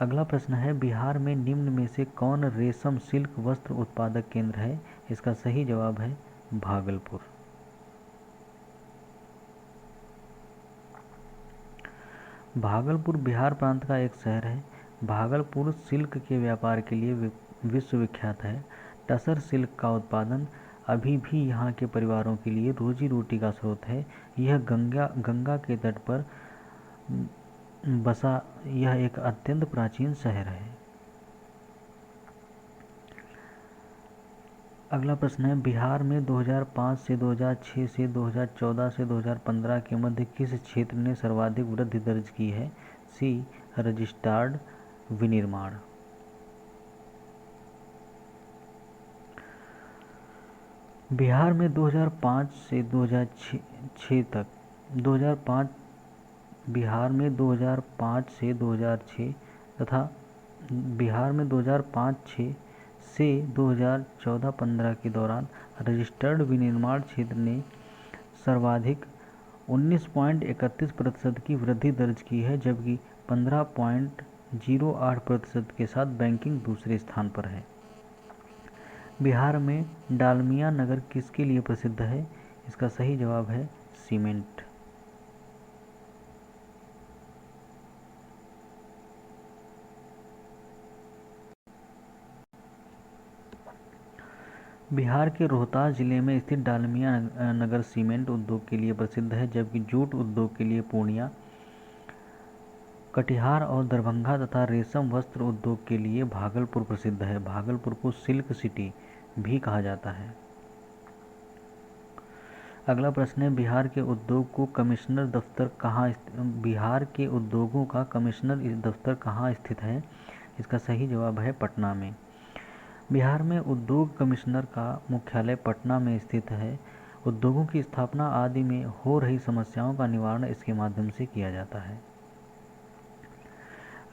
अगला प्रश्न है, बिहार में निम्न में से कौन रेशम सिल्क वस्त्र उत्पादक केंद्र है? इसका सही जवाब है भागलपुर। भागलपुर बिहार प्रांत का एक शहर है। भागलपुर सिल्क के व्यापार के लिए विश्वविख्यात है। टसर सिल्क का उत्पादन अभी भी यहाँ के परिवारों के लिए रोजी रोटी का स्रोत है। यह गंगा के तट पर बसा यह एक अत्यंत प्राचीन शहर है। अगला प्रश्न है, बिहार में 2005 से 2006 से 2014 से 2015 के मध्य किस क्षेत्र ने सर्वाधिक वृद्धि दर्ज की है? सी. रजिस्टर्ड विनिर्माण। बिहार में 2005 से 2006 तक 2005 बिहार में 2005 से 2006 तथा बिहार में 2005-06 से 2014-15 के दौरान रजिस्टर्ड विनिर्माण क्षेत्र ने सर्वाधिक 19.31% की वृद्धि दर्ज की है, जबकि 15.08% के साथ बैंकिंग दूसरे स्थान पर है। बिहार में डालमिया नगर किसके लिए प्रसिद्ध है? इसका सही जवाब है सीमेंट। बिहार के रोहतास जिले में स्थित डालमिया नगर सीमेंट उद्योग के लिए प्रसिद्ध है, जबकि जूट उद्योग के लिए पूर्णिया, कटिहार और दरभंगा तथा रेशम वस्त्र उद्योग के लिए भागलपुर प्रसिद्ध है। भागलपुर को सिल्क सिटी भी कहा जाता है। अगला प्रश्न है, बिहार के उद्योगों का कमिश्नर दफ्तर कहाँ स्थित है? इसका सही जवाब है पटना में। बिहार में उद्योग कमिश्नर का मुख्यालय पटना में स्थित है। उद्योगों की स्थापना आदि में हो रही समस्याओं का निवारण इसके माध्यम से किया जाता है।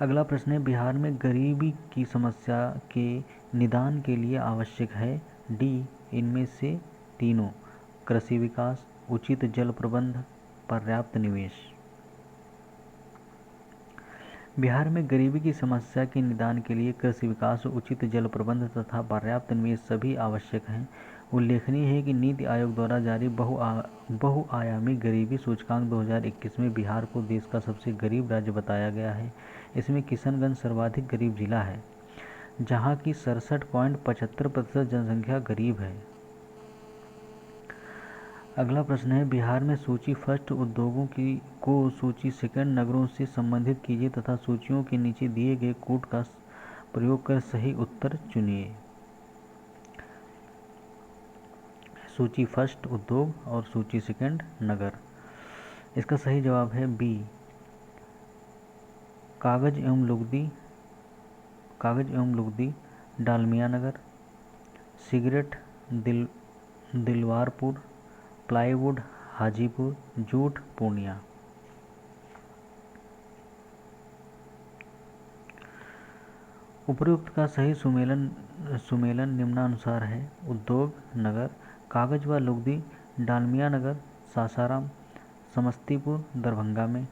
अगला प्रश्न है, बिहार में गरीबी की समस्या के निदान के लिए आवश्यक है? डी. इनमें से तीनों: कृषि विकास, उचित जल प्रबंध, पर्याप्त निवेश। बिहार में गरीबी की समस्या के निदान के लिए कृषि विकास, उचित जल प्रबंध तथा पर्याप्त निवेश सभी आवश्यक हैं। उल्लेखनीय है कि नीति आयोग द्वारा जारी बहुआयामी गरीबी सूचकांक 2021 में बिहार को देश का सबसे गरीब राज्य बताया गया है। इसमें किशनगंज सर्वाधिक गरीब जिला है, जहाँ की 67.75% जनसंख्या गरीब है। अगला प्रश्न है, बिहार में सूची फर्स्ट उद्योगों को सूची सेकंड नगरों से संबंधित कीजिए तथा सूचियों के नीचे दिए गए कोड का प्रयोग कर सही उत्तर चुनिए। सूची फर्स्ट उद्योग और सूची सेकंड नगर। इसका सही जवाब है बी, कागज एवं लुगदी Dalmia Nagar, cigarette Dilwarpur, plywood Hajipur, jute Purnia. उपरोक्त का सही सुमेलन निम्नानुसार है। उद्योग नगर कागज व लुगदी डालमिया नगर सासाराम, समस्तीपुर, दरभंगा में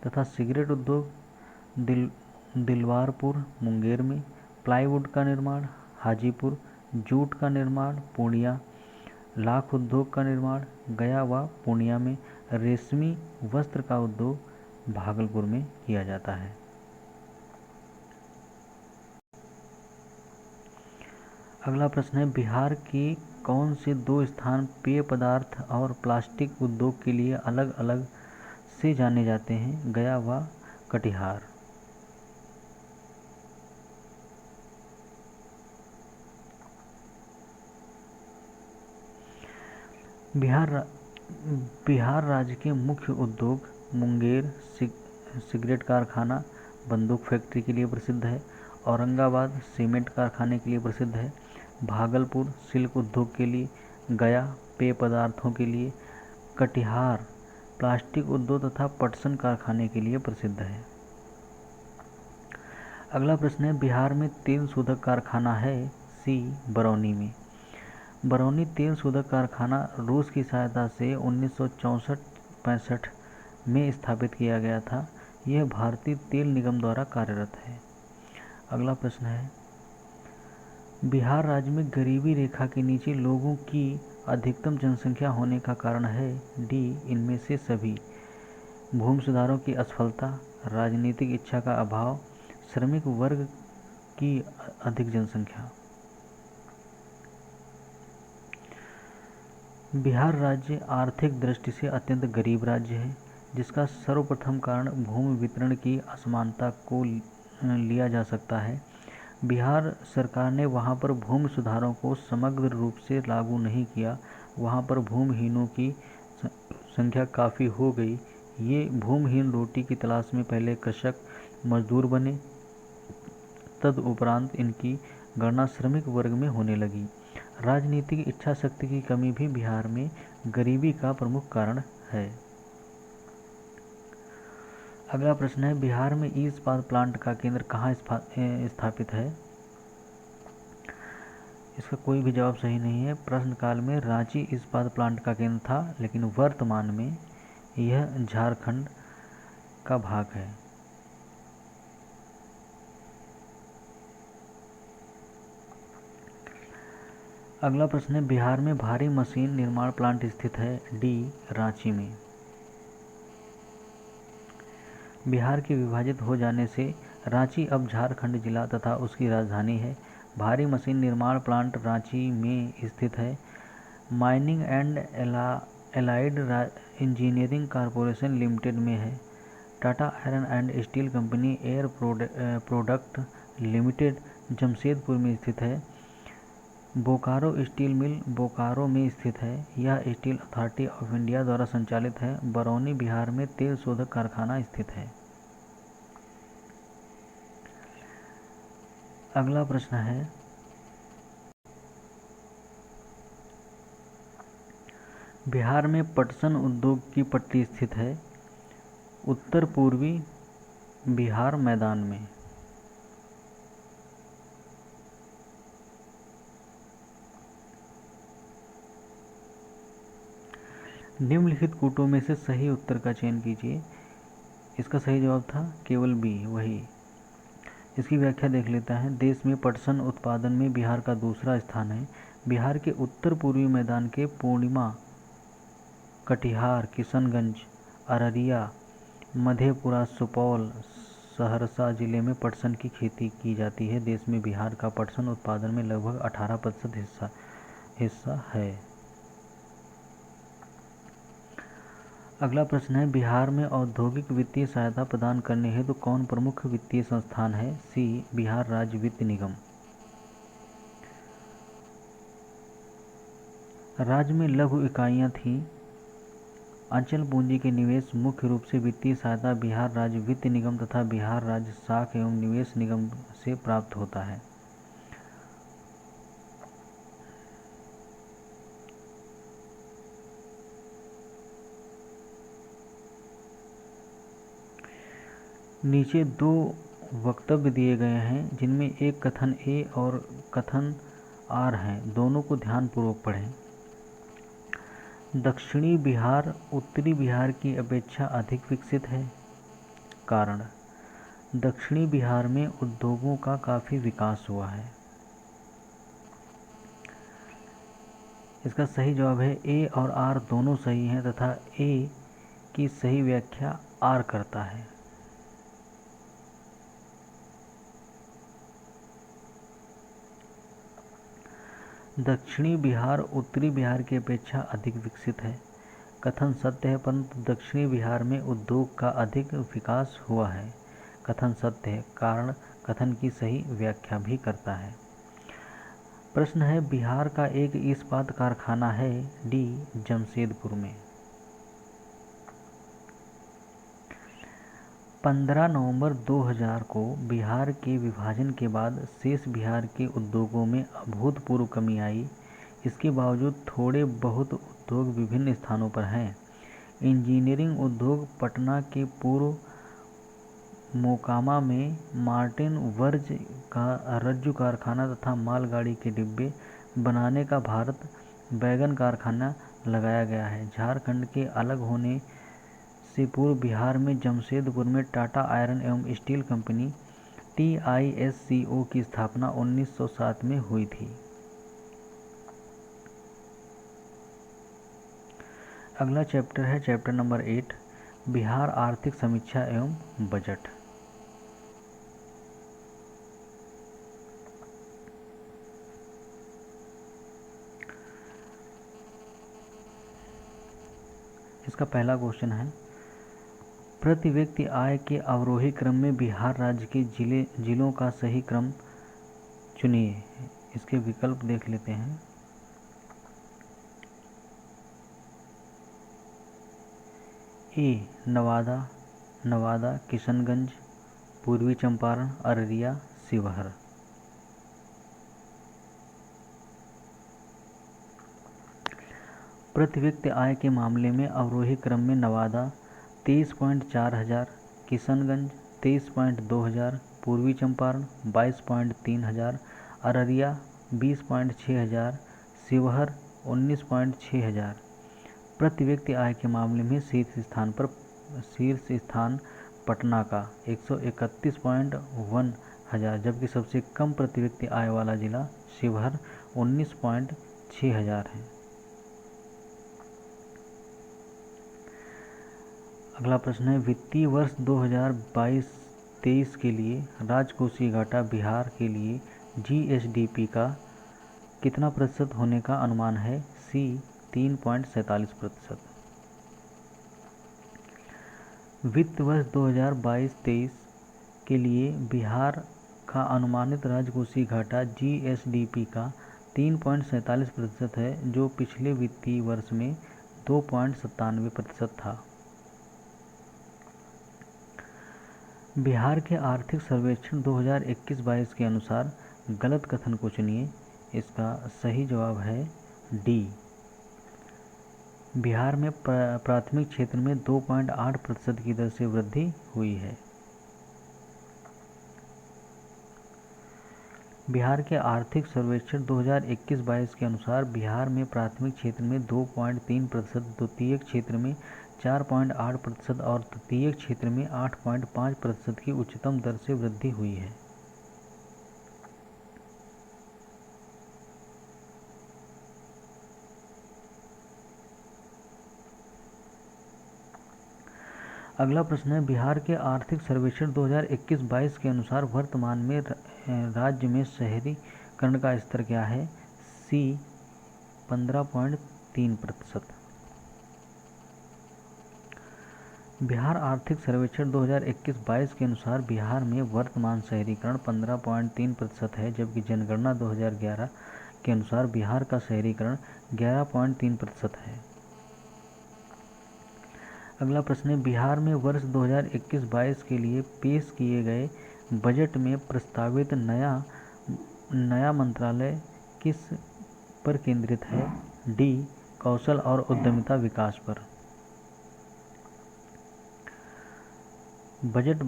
तथा सिगरेट उद्योग दिलवारपुर मुंगेर में, प्लाईवुड का निर्माण हाजीपुर, जूट का निर्माण पूर्णिया, लाख उद्योग का निर्माण गया व पूर्णिया में, रेशमी वस्त्र का उद्योग भागलपुर में किया जाता है। अगला प्रश्न है, बिहार के कौन से दो स्थान पेय पदार्थ और प्लास्टिक उद्योग के लिए अलग अलग से जाने जाते हैं? गया व कटिहार। बिहार राज्य के मुख्य उद्योग मुंगेर सिगरेट कारखाना बंदूक फैक्ट्री के लिए प्रसिद्ध है, औरंगाबाद सीमेंट कारखाने के लिए प्रसिद्ध है, भागलपुर सिल्क उद्योग के लिए, गया पेय पदार्थों के लिए, कटिहार प्लास्टिक उद्योग तथा पटसन कारखाने के लिए प्रसिद्ध है। अगला प्रश्न है, बिहार में तेल शोधक कारखाना है? सी बरौनी में। बरौनी तेल शोधक कारखाना रूस की सहायता से 1964-65 में स्थापित किया गया था। यह भारतीय तेल निगम द्वारा कार्यरत है। अगला प्रश्न है, बिहार राज्य में गरीबी रेखा के नीचे लोगों की अधिकतम जनसंख्या होने का कारण है? डी इनमें से सभी। भूमि सुधारों की असफलता, राजनीतिक इच्छा का अभाव, श्रमिक वर्ग की अधिक जनसंख्या। बिहार राज्य आर्थिक दृष्टि से अत्यंत गरीब राज्य है, जिसका सर्वप्रथम कारण भूमि वितरण की असमानता को लिया जा सकता है। बिहार सरकार ने वहां पर भूमि सुधारों को समग्र रूप से लागू नहीं किया। वहां पर भूमिहीनों की संख्या काफ़ी हो गई। ये भूमिहीन रोटी की तलाश में पहले कृषक मजदूर बने, तदुपरांत इनकी गणना श्रमिक वर्ग में होने लगी। राजनीतिक इच्छा शक्ति की कमी भी बिहार में गरीबी का प्रमुख कारण है। अगला प्रश्न है, बिहार में ई इस्पात प्लांट का केंद्र कहाँ स्थापित है? इसका कोई भी जवाब सही नहीं है। प्रश्न काल में रांची इस्पात प्लांट का केंद्र था, लेकिन वर्तमान में यह झारखंड का भाग है। अगला प्रश्न है, बिहार में भारी मशीन निर्माण प्लांट स्थित है? डी रांची में। बिहार के विभाजित हो जाने से रांची अब झारखंड जिला तथा उसकी राजधानी है। भारी मशीन निर्माण प्लांट रांची में स्थित है। Mining and allied engineering corporation limited में है। Tata iron and steel company air product limited Jamshedpur में स्थित है। बोकारो स्टील मिल बोकारो में स्थित है। यह स्टील अथॉरिटी ऑफ इंडिया द्वारा संचालित है। बरौनी बिहार में तेल शोधक कारखाना स्थित है। अगला प्रश्न है, बिहार में पटसन उद्योग की पट्टी स्थित है? उत्तर पूर्वी बिहार मैदान में। निम्नलिखित कूटों में से सही उत्तर का चयन कीजिए। इसका सही जवाब था केवल बी, वही इसकी व्याख्या देख लेते हैं। देश में पटसन उत्पादन में बिहार का दूसरा स्थान है। बिहार के उत्तर पूर्वी मैदान के पूर्णिमा, कटिहार, किशनगंज, अररिया, मधेपुरा, सुपौल, सहरसा जिले में पटसन की खेती की जाती है। देश में बिहार का पटसन उत्पादन में लगभग 18% हिस्सा है। अगला प्रश्न है, बिहार में औद्योगिक वित्तीय सहायता प्रदान करने हेतु कौन प्रमुख वित्तीय संस्थान है? सी, बिहार राज्य वित्त निगम। राज्य में लघु इकाइयां थीं। अचल पूंजी के निवेश मुख्य रूप से वित्तीय सहायता बिहार राज्य वित्त निगम तथा बिहार राज्य साख एवं निवेश निगम से प्राप्त होता है। नीचे दो वक्तव्य दिए गए हैं जिनमें एक कथन ए और कथन आर हैं। दोनों को ध्यानपूर्वक पढ़ें। दक्षिणी बिहार उत्तरी बिहार की अपेक्षा अधिक विकसित है। कारण, दक्षिणी बिहार में उद्योगों का काफ़ी विकास हुआ है। इसका सही जवाब है ए और आर दोनों सही हैं तथा ए की सही व्याख्या आर करता है। दक्षिणी बिहार उत्तरी बिहार की अपेक्षा अधिक विकसित है। कथन सत्य है, परंतु दक्षिणी बिहार में उद्योग का अधिक विकास हुआ है। कथन सत्य है, कारण कथन की सही व्याख्या भी करता है। प्रश्न है, बिहार का एक इस्पात कारखाना है। डी, जमशेदपुर में। 15 नवंबर 2000 को बिहार के विभाजन के बाद शेष बिहार के उद्योगों में अभूतपूर्व कमी आई। इसके बावजूद थोड़े बहुत उद्योग विभिन्न स्थानों पर हैं। इंजीनियरिंग उद्योग पटना के पूर्व मोकामा में मार्टिन वर्ज का रज्जु कारखाना तथा मालगाड़ी के डिब्बे बनाने का भारत बैगन कारखाना लगाया गया है। झारखंड के अलग होने से पूर्व बिहार में जमशेदपुर में टाटा आयरन एवं स्टील कंपनी TISCO की स्थापना 1907 में हुई थी। अगला चैप्टर है चैप्टर नंबर 8, बिहार आर्थिक समीक्षा एवं बजट। इसका पहला क्वेश्चन है, प्रति व्यक्ति आय के अवरोही क्रम में बिहार राज्य के जिलों का सही क्रम चुनिए। इसके विकल्प देख लेते हैं। ए, नवादा, किशनगंज, पूर्वी चंपारण, अररिया, शिवहर। प्रति व्यक्ति आय के मामले में अवरोही क्रम में नवादा 23.4 हजार, किशनगंज 23.2 हजार, पूर्वी चंपारण 22.3 हजार, अररिया 20.6 हजार, शिवहर 19.6 हजार। प्रति व्यक्ति आय के मामले में शीर्ष स्थान पटना का 131.1 हजार, जबकि सबसे कम प्रति व्यक्ति आय वाला जिला शिवहर 19.6 हजार है। अगला प्रश्न है, वित्तीय वर्ष 2022-23 के लिए राजकोषीय घाटा बिहार के लिए GSDP का कितना प्रतिशत होने का अनुमान है? सी, 3.47%। वित्त वर्ष 2022-23 के लिए बिहार का अनुमानित राजकोषीय घाटा GSDP का 3.47% है, जो पिछले वित्तीय वर्ष में 2.97% था। बिहार के आर्थिक सर्वेक्षण 2021-22 के अनुसार गलत कथन को चुनिए। इसका सही जवाब है डी, बिहार में प्राथमिक क्षेत्र में 2.8% की दर से वृद्धि हुई है। बिहार के आर्थिक सर्वेक्षण 2021-22 के अनुसार बिहार में प्राथमिक क्षेत्र में 2.3%, द्वितीयक क्षेत्र में 4.8% और तृतीयक क्षेत्र में 8.5% की उच्चतम दर से वृद्धि हुई है। अगला प्रश्न है, बिहार के आर्थिक सर्वेक्षण 2021-22 के अनुसार वर्तमान में राज्य में शहरीकरण का स्तर क्या है? सी 15.3%। बिहार आर्थिक सर्वेक्षण 2021-22 के अनुसार बिहार में वर्तमान शहरीकरण 15.3% है, जबकि जनगणना 2011 के अनुसार बिहार का शहरीकरण 11.3% है। अगला प्रश्न है, बिहार में वर्ष 2021-22 के लिए पेश किए गए बजट में प्रस्तावित नया मंत्रालय किस पर केंद्रित है? डी कौशल और उद्यमिता विकास पर। बजट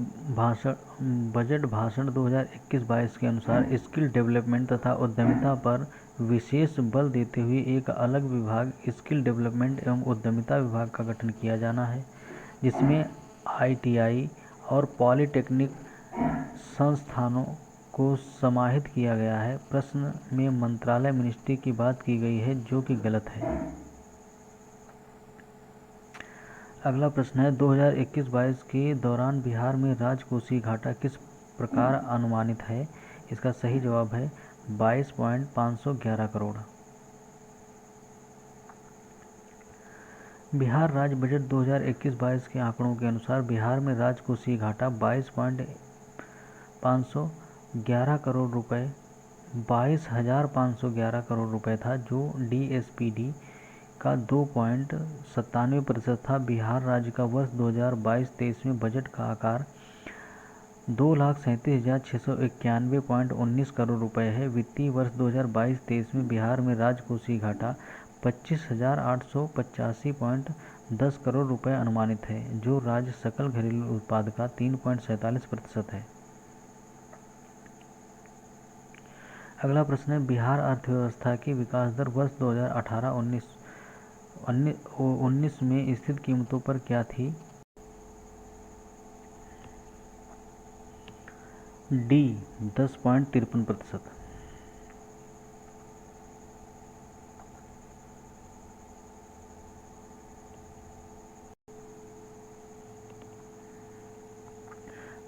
भाषण 2021-22 के अनुसार स्किल डेवलपमेंट तथा उद्यमिता पर विशेष बल देते हुए एक अलग विभाग स्किल डेवलपमेंट एवं उद्यमिता विभाग का गठन किया जाना है, जिसमें ITI और पॉलिटेक्निक संस्थानों को समाहित किया गया है। प्रश्न में मंत्रालय मिनिस्ट्री की बात की गई है, जो कि गलत है। अगला प्रश्न है, 2021-22 के दौरान बिहार में राजकोषीय घाटा किस प्रकार अनुमानित है? इसका सही जवाब है 22.511 करोड़। बिहार राज्य बजट 2021-22 के आंकड़ों के अनुसार बिहार में राजकोषीय घाटा 22.511 करोड़ रुपए 22,511 करोड़ रुपए था, जो DSPD का 2.97% था। बिहार राज्य का वर्ष 2022-23 में बजट का आकार 2,37,691.19 करोड़ रुपए है। वित्तीय वर्ष 2022-23 में बिहार में राजकोषीय घाटा 25,885.10 करोड़ रुपए अनुमानित है, जो राज्य सकल घरेलू उत्पाद का 3.47% है। अगला प्रश्न है, बिहार अर्थव्यवस्था की विकास दर वर्ष 2018-19 में स्थिर कीमतों पर क्या थी? डी 10.53%।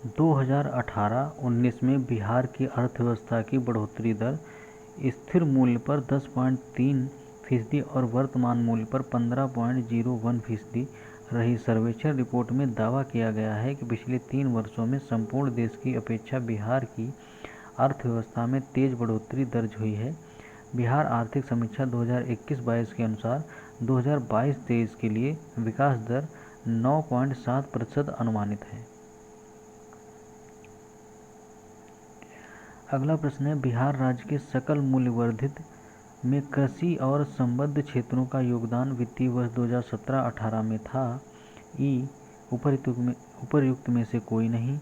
दो 2018-19 में बिहार की अर्थव्यवस्था की बढ़ोतरी दर स्थिर मूल्य पर 10.3% और वर्तमान मूल्य पर 15.01% रही। सर्वेक्षण रिपोर्ट में दावा किया गया है कि पिछले 3 वर्षों में संपूर्ण देश की अपेक्षा बिहार की अर्थव्यवस्था में तेज बढ़ोतरी दर्ज हुई है। बिहार आर्थिक समीक्षा 2021-22 के अनुसार 2022-23 के लिए विकास दर 9.7% अनुमानित है। अगला प्रश्न है, बिहार राज्य के सकल मूल्य वर्धित में कृषि और संबद्ध क्षेत्रों का योगदान वित्तीय वर्ष 2017-18 में था। ई उपर्युक्त में से कोई नहीं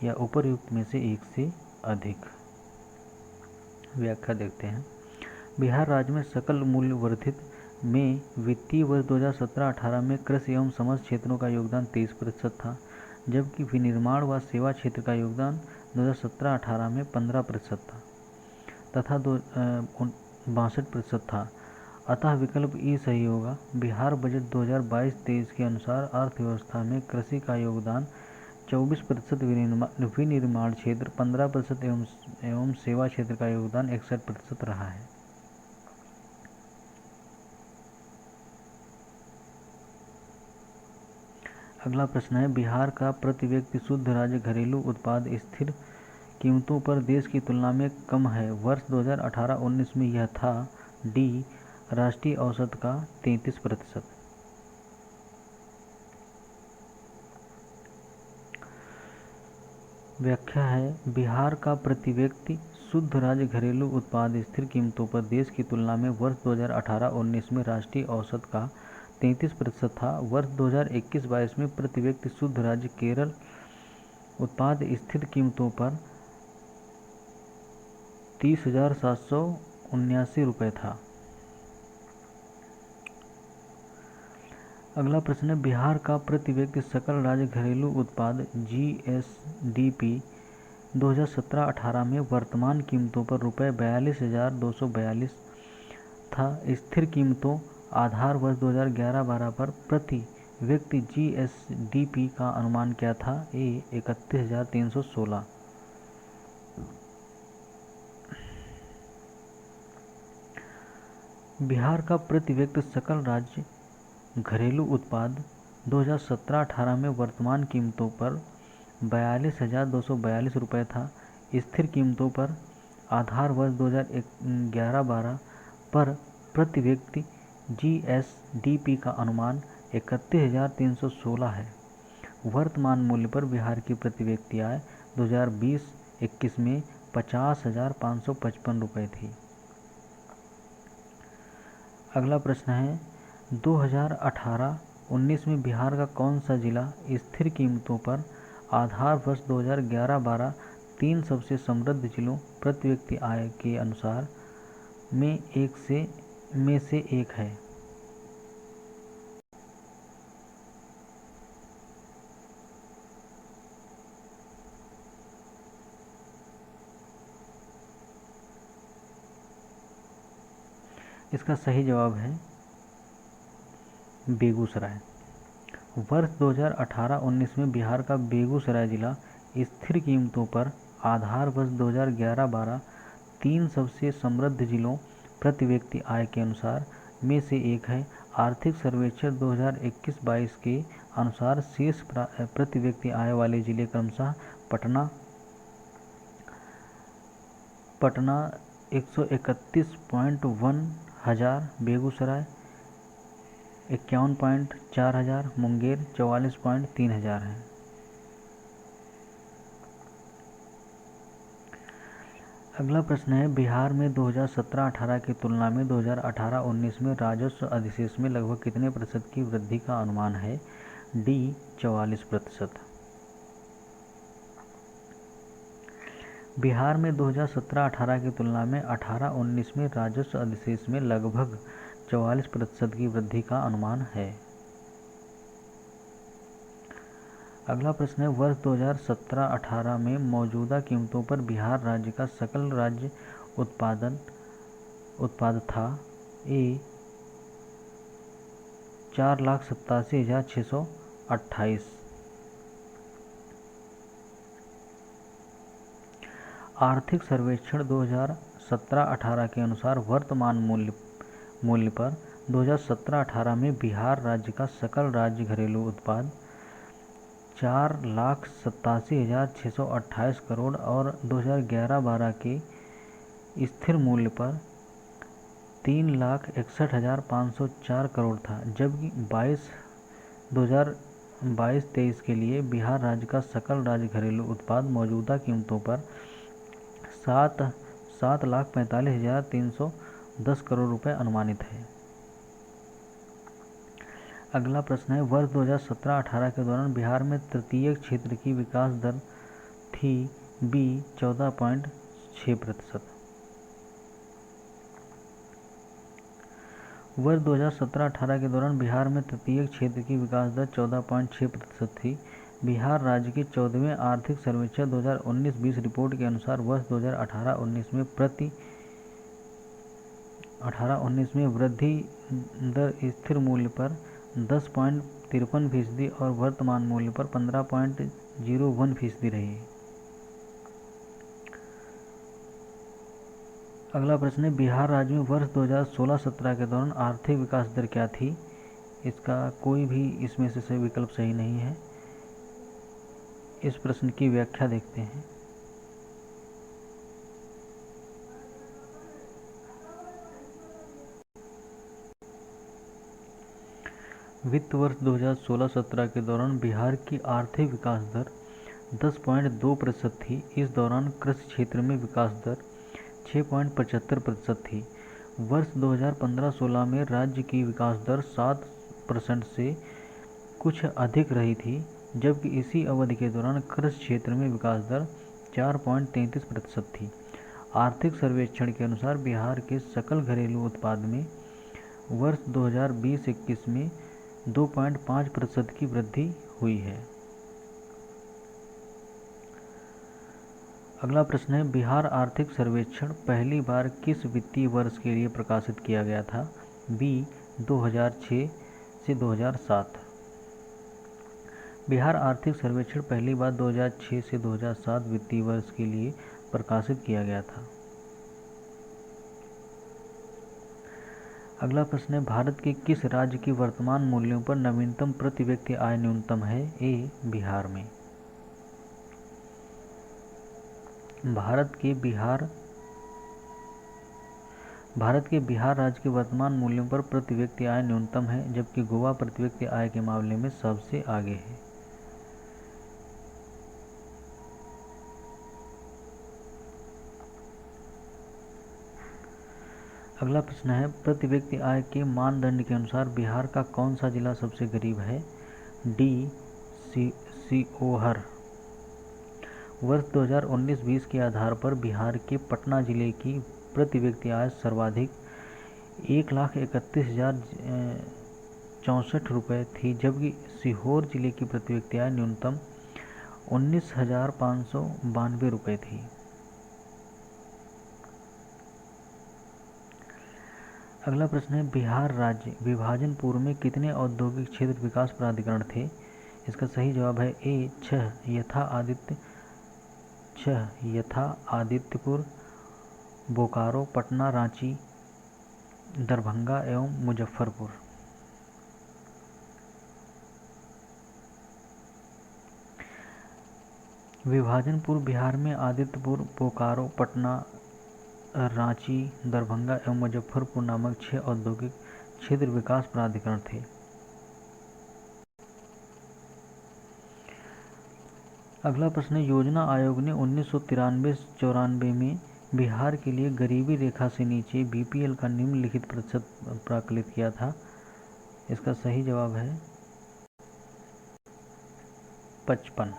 या उपर्युक्त में से एक से अधिक। व्याख्या देखते हैं। बिहार राज्य में सकल मूल्य वर्धित में वित्तीय वर्ष 2017-18 में कृषि एवं समस्त क्षेत्रों का योगदान 23% था, जबकि विनिर्माण व सेवा क्षेत्र का योगदान 2017-18 में 15% था तथा 62% था। अतः विकल्प ई सही होगा। बिहार बजट 2022-23 के अनुसार अर्थव्यवस्था में कृषि का योगदान 24%, विनिर्माण क्षेत्र 15% एवं सेवा क्षेत्र का योगदान 61% रहा है। अगला प्रश्न है, बिहार का प्रति व्यक्ति शुद्ध राज्य घरेलू उत्पाद स्थिर कीमतों पर देश की तुलना में कम है। वर्ष 2018-19 में यह था। डी राष्ट्रीय औसत का 33%। व्याख्या है, बिहार का प्रति व्यक्ति शुद्ध राज्य घरेलू उत्पाद स्थिर कीमतों पर देश की तुलना में वर्ष 2018-19 में राष्ट्रीय औसत का 33% था। वर्ष 2021-22 में प्रति व्यक्ति शुद्ध राज्य केरल उत्पाद स्थिर कीमतों पर 30,779 रुपये था। अगला प्रश्न है, बिहार का प्रति व्यक्ति सकल राज्य घरेलू उत्पाद GSDP 2017-18 में वर्तमान कीमतों पर रुपये 42,242 था। स्थिर कीमतों आधार वर्ष 2011-12 पर प्रति व्यक्ति जीएसडीपी का अनुमान क्या था? ए 31,316। बिहार का प्रति व्यक्ति सकल राज्य घरेलू उत्पाद 2017-18 में वर्तमान कीमतों पर 42,242 रुपये था। स्थिर कीमतों पर आधार वर्ष 2011-12 पर प्रति व्यक्ति जीएसडीपी का अनुमान 31,316 है। वर्तमान मूल्य पर बिहार की प्रति व्यक्ति आय 2020-21 में 50,555 रुपये थी। अगला प्रश्न है 2018-19 में बिहार का कौन सा जिला स्थिर कीमतों पर आधार वर्ष 2011-12 तीन सबसे समृद्ध जिलों प्रति व्यक्ति आय के अनुसार में से एक है? इसका सही जवाब है बेगूसराय। वर्ष 2018-19 में बिहार का बेगूसराय जिला स्थिर कीमतों पर आधार वर्ष 2011-12 तीन सबसे समृद्ध जिलों प्रति व्यक्ति आय के अनुसार में से एक है। आर्थिक सर्वेक्षण 2021-22 के अनुसार शीर्ष प्रति व्यक्ति आय वाले जिले क्रमशः पटना 131.1 हज़ार, बेगूसराय 51.4 हज़ार, मुंगेर 44.3 हज़ार है। अगला प्रश्न है बिहार में 2017-18 की तुलना में 2018-19 में राजस्व अधिशेष में लगभग कितने प्रतिशत की वृद्धि का अनुमान है? डी 44%। बिहार में 2017-18 की तुलना में 18-19 में राजस्व अधिशेष में लगभग 44% की वृद्धि का अनुमान है। अगला प्रश्न है वर्ष 2017-18 में मौजूदा कीमतों पर बिहार राज्य का सकल राज्य उत्पाद था? ए 4,87,628। आर्थिक सर्वेक्षण 2017-18 के अनुसार वर्तमान मूल्य पर 2017-18 में बिहार राज्य का सकल राज्य घरेलू उत्पाद 4,87,628 करोड़ और 2011-12 के स्थिर मूल्य पर 3,61,504 करोड़ था, जबकि 2022-23 के लिए बिहार राज्य का सकल राज्य घरेलू उत्पाद मौजूदा कीमतों पर 7,45,310 करोड़ रुपए अनुमानित है। अगला प्रश्न है वर्ष 2017-18 के दौरान बिहार में तृतीय क्षेत्र की विकास दर थी? बी 14.6%। वर्ष 2017-18 के दौरान बिहार में तृतीय क्षेत्र की विकास दर 14.6% थी। बिहार राज्य के 14वें आर्थिक सर्वेक्षण 2019-20 रिपोर्ट के अनुसार वर्ष 2018-19 में वृद्धि दर स्थिर मूल्य पर 10.53% और वर्तमान मूल्य पर 15.01% रही। अगला प्रश्न है बिहार राज्य में वर्ष 2016-17 के दौरान आर्थिक विकास दर क्या थी? इसका कोई भी इसमें से सही विकल्प सही नहीं है। इस प्रश्न की व्याख्या देखते हैं। वित्त वर्ष 2016-17 के दौरान बिहार की आर्थिक विकास दर 10.2% थी। इस दौरान कृषि क्षेत्र में विकास दर 6.75% थी। वर्ष 2015-16 में राज्य की विकास दर 7% से कुछ अधिक रही थी, जबकि इसी अवधि के दौरान कृषि क्षेत्र में विकास दर 4.33% थी। आर्थिक सर्वेक्षण के अनुसार बिहार के सकल घरेलू उत्पाद में वर्ष 2020-21 में 2.5% की वृद्धि हुई है। अगला प्रश्न है बिहार आर्थिक सर्वेक्षण पहली बार किस वित्तीय वर्ष के लिए प्रकाशित किया गया था? बी 2006 से 2007। बिहार आर्थिक सर्वेक्षण पहली बार 2006 से 2007 वित्तीय वर्ष के लिए प्रकाशित किया गया था। अगला प्रश्न है, भारत के किस राज्य की वर्तमान मूल्यों पर नवीनतम प्रति व्यक्ति आय न्यूनतम है? ए, बिहार में। भारत के बिहार राज्य के वर्तमान मूल्यों पर प्रति व्यक्ति आय न्यूनतम है, जबकि गोवा प्रति व्यक्ति आय के मामले में सबसे आगे है। अगला प्रश्न है, प्रति व्यक्ति आय के मानदंड के अनुसार बिहार का कौन सा जिला सबसे गरीब है? डी, सीओहर। वर्ष 2019-20 के आधार पर बिहार के पटना जिले की प्रति व्यक्ति आय सर्वाधिक 1,31,064 रुपये थी, जबकि सीहोर जिले की प्रति व्यक्ति आय न्यूनतम 19,592 रुपये थी। अगला प्रश्न है, बिहार राज्य विभाजन पूर्व में कितने औद्योगिक क्षेत्र विकास प्राधिकरण थे? इसका सही जवाब है ए, 6, यथा आदित्यपुर, बोकारो, पटना, रांची, दरभंगा एवं मुजफ्फरपुर। विभाजन पूर्व बिहार में आदित्यपुर, बोकारो, पटना, रांची, दरभंगा एवं मुजफ्फरपुर नामक 6 औद्योगिक क्षेत्र विकास प्राधिकरण थे। अगला प्रश्न है, योजना आयोग ने 1993-94 में बिहार के लिए गरीबी रेखा से नीचे बीपीएल का निम्नलिखित प्रतिशत प्राकलित किया था। इसका सही जवाब है 55।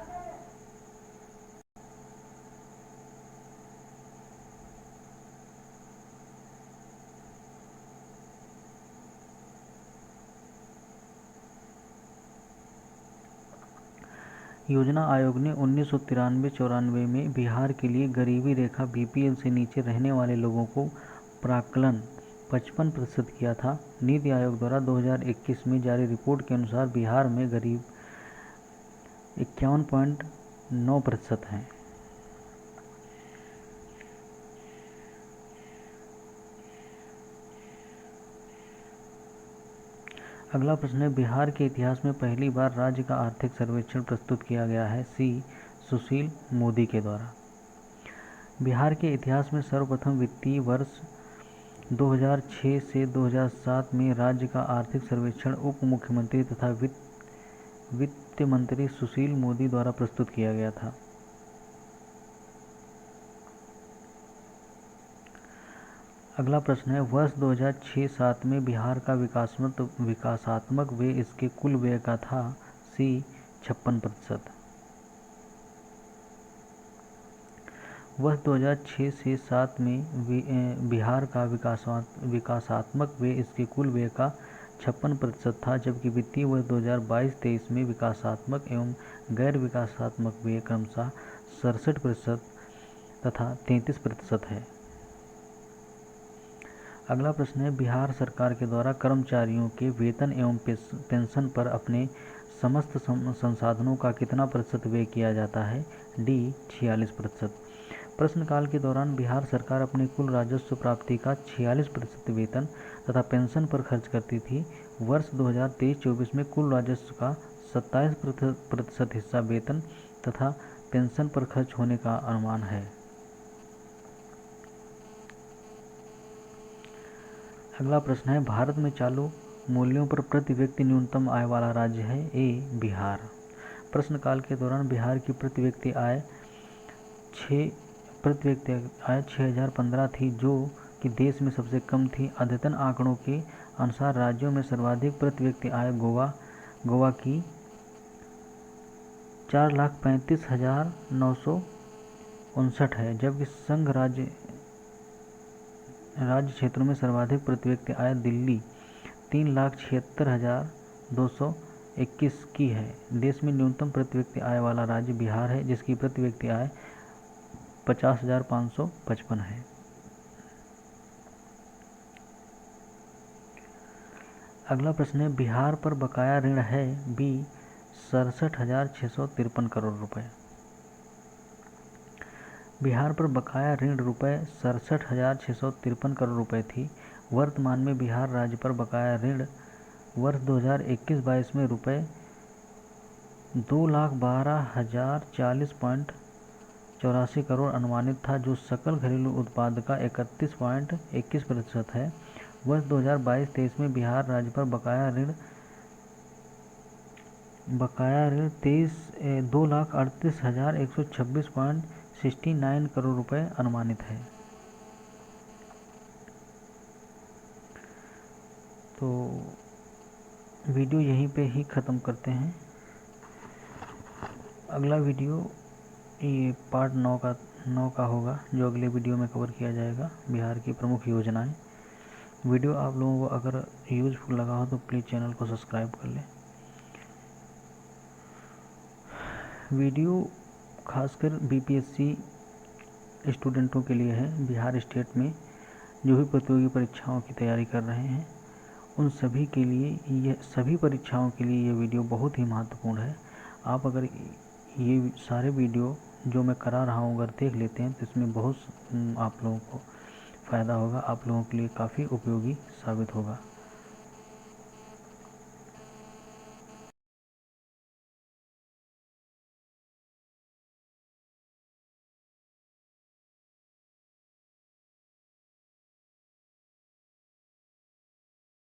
योजना आयोग ने 1993-94 में बिहार के लिए गरीबी रेखा बीपीएल से नीचे रहने वाले लोगों को प्राक्कलन 55% किया था। नीति आयोग द्वारा 2021 में जारी रिपोर्ट के अनुसार बिहार में गरीब 51.9% हैं। अगला प्रश्न है, बिहार के इतिहास में पहली बार राज्य का आर्थिक सर्वेक्षण प्रस्तुत किया गया है। सी, सुशील मोदी के द्वारा। बिहार के इतिहास में सर्वप्रथम वित्तीय वर्ष 2006 से 2007 में राज्य का आर्थिक सर्वेक्षण उप मुख्यमंत्री तथा वित्त मंत्री सुशील मोदी द्वारा प्रस्तुत किया गया था। अगला प्रश्न है, वर्ष 2006-07 में बिहार का विकासात्मक व्यय इसके कुल व्यय का था। सी, 56%। वर्ष 2006 से 7 में बिहार का विकासात्मक व्यय इसके कुल व्यय का 56% था, जबकि वित्तीय वर्ष 2022-23 में विकासात्मक एवं गैर विकासात्मक व्यय क्रमशः 67% तथा 33% है। अगला प्रश्न है, बिहार सरकार के द्वारा कर्मचारियों के वेतन एवं पेंशन पर अपने समस्त संसाधनों का कितना प्रतिशत व्यय किया जाता है? डी, 46%। प्रश्नकाल के दौरान बिहार सरकार अपने कुल राजस्व प्राप्ति का 46% वेतन तथा पेंशन पर खर्च करती थी। वर्ष 2023-24 में कुल राजस्व का 27% हिस्सा वेतन तथा पेंशन पर खर्च होने का अनुमान है। अगला प्रश्न है, भारत में चालू मूल्यों पर प्रति व्यक्ति न्यूनतम आय वाला राज्य है। ए, बिहार। प्रश्नकाल के दौरान बिहार की प्रति व्यक्ति आय 6,015 थी, जो कि देश में सबसे कम थी। अद्यतन आंकड़ों के अनुसार राज्यों में सर्वाधिक प्रति व्यक्ति आय गोवा की 4,35,959 है, जबकि संघ राज्य क्षेत्रों में सर्वाधिक प्रति व्यक्ति आय दिल्ली 3,76,221 की है। देश में न्यूनतम प्रति व्यक्ति आय वाला राज्य बिहार है, जिसकी प्रति व्यक्ति आय 50,555 है। अगला प्रश्न है, बिहार पर बकाया ऋण है। बी, 67,653 करोड़ रुपए। बिहार पर बकाया ऋण रुपए 67,653 करोड़ रुपए थी। वर्तमान में बिहार राज्य पर बकाया ऋण वर्ष 2021-22 में रुपए 2,12,040.84 करोड़ अनुमानित था, जो सकल घरेलू उत्पाद का 31.21% है। वर्ष 2022-23 में बिहार राज्य पर बकाया ऋण 2,38,126.69 करोड़ रुपए अनुमानित है। तो वीडियो यहीं पे ही ख़त्म करते हैं। अगला वीडियो ये पार्ट 9 का होगा, जो अगले वीडियो में कवर किया जाएगा, बिहार की प्रमुख योजनाएं। वीडियो आप लोगों को अगर यूज़फुल लगा हो तो प्लीज़ चैनल को सब्सक्राइब कर लें। वीडियो खासकर बीपीएससी स्टूडेंटों के लिए है। बिहार स्टेट में जो भी प्रतियोगी परीक्षाओं की तैयारी कर रहे हैं उन सभी के लिए सभी परीक्षाओं के लिए ये वीडियो बहुत ही महत्वपूर्ण है। आप अगर ये सारे वीडियो जो मैं करा रहा हूँ अगर देख लेते हैं तो इसमें बहुत आप लोगों को फ़ायदा होगा, आप लोगों के लिए काफ़ी उपयोगी साबित होगा।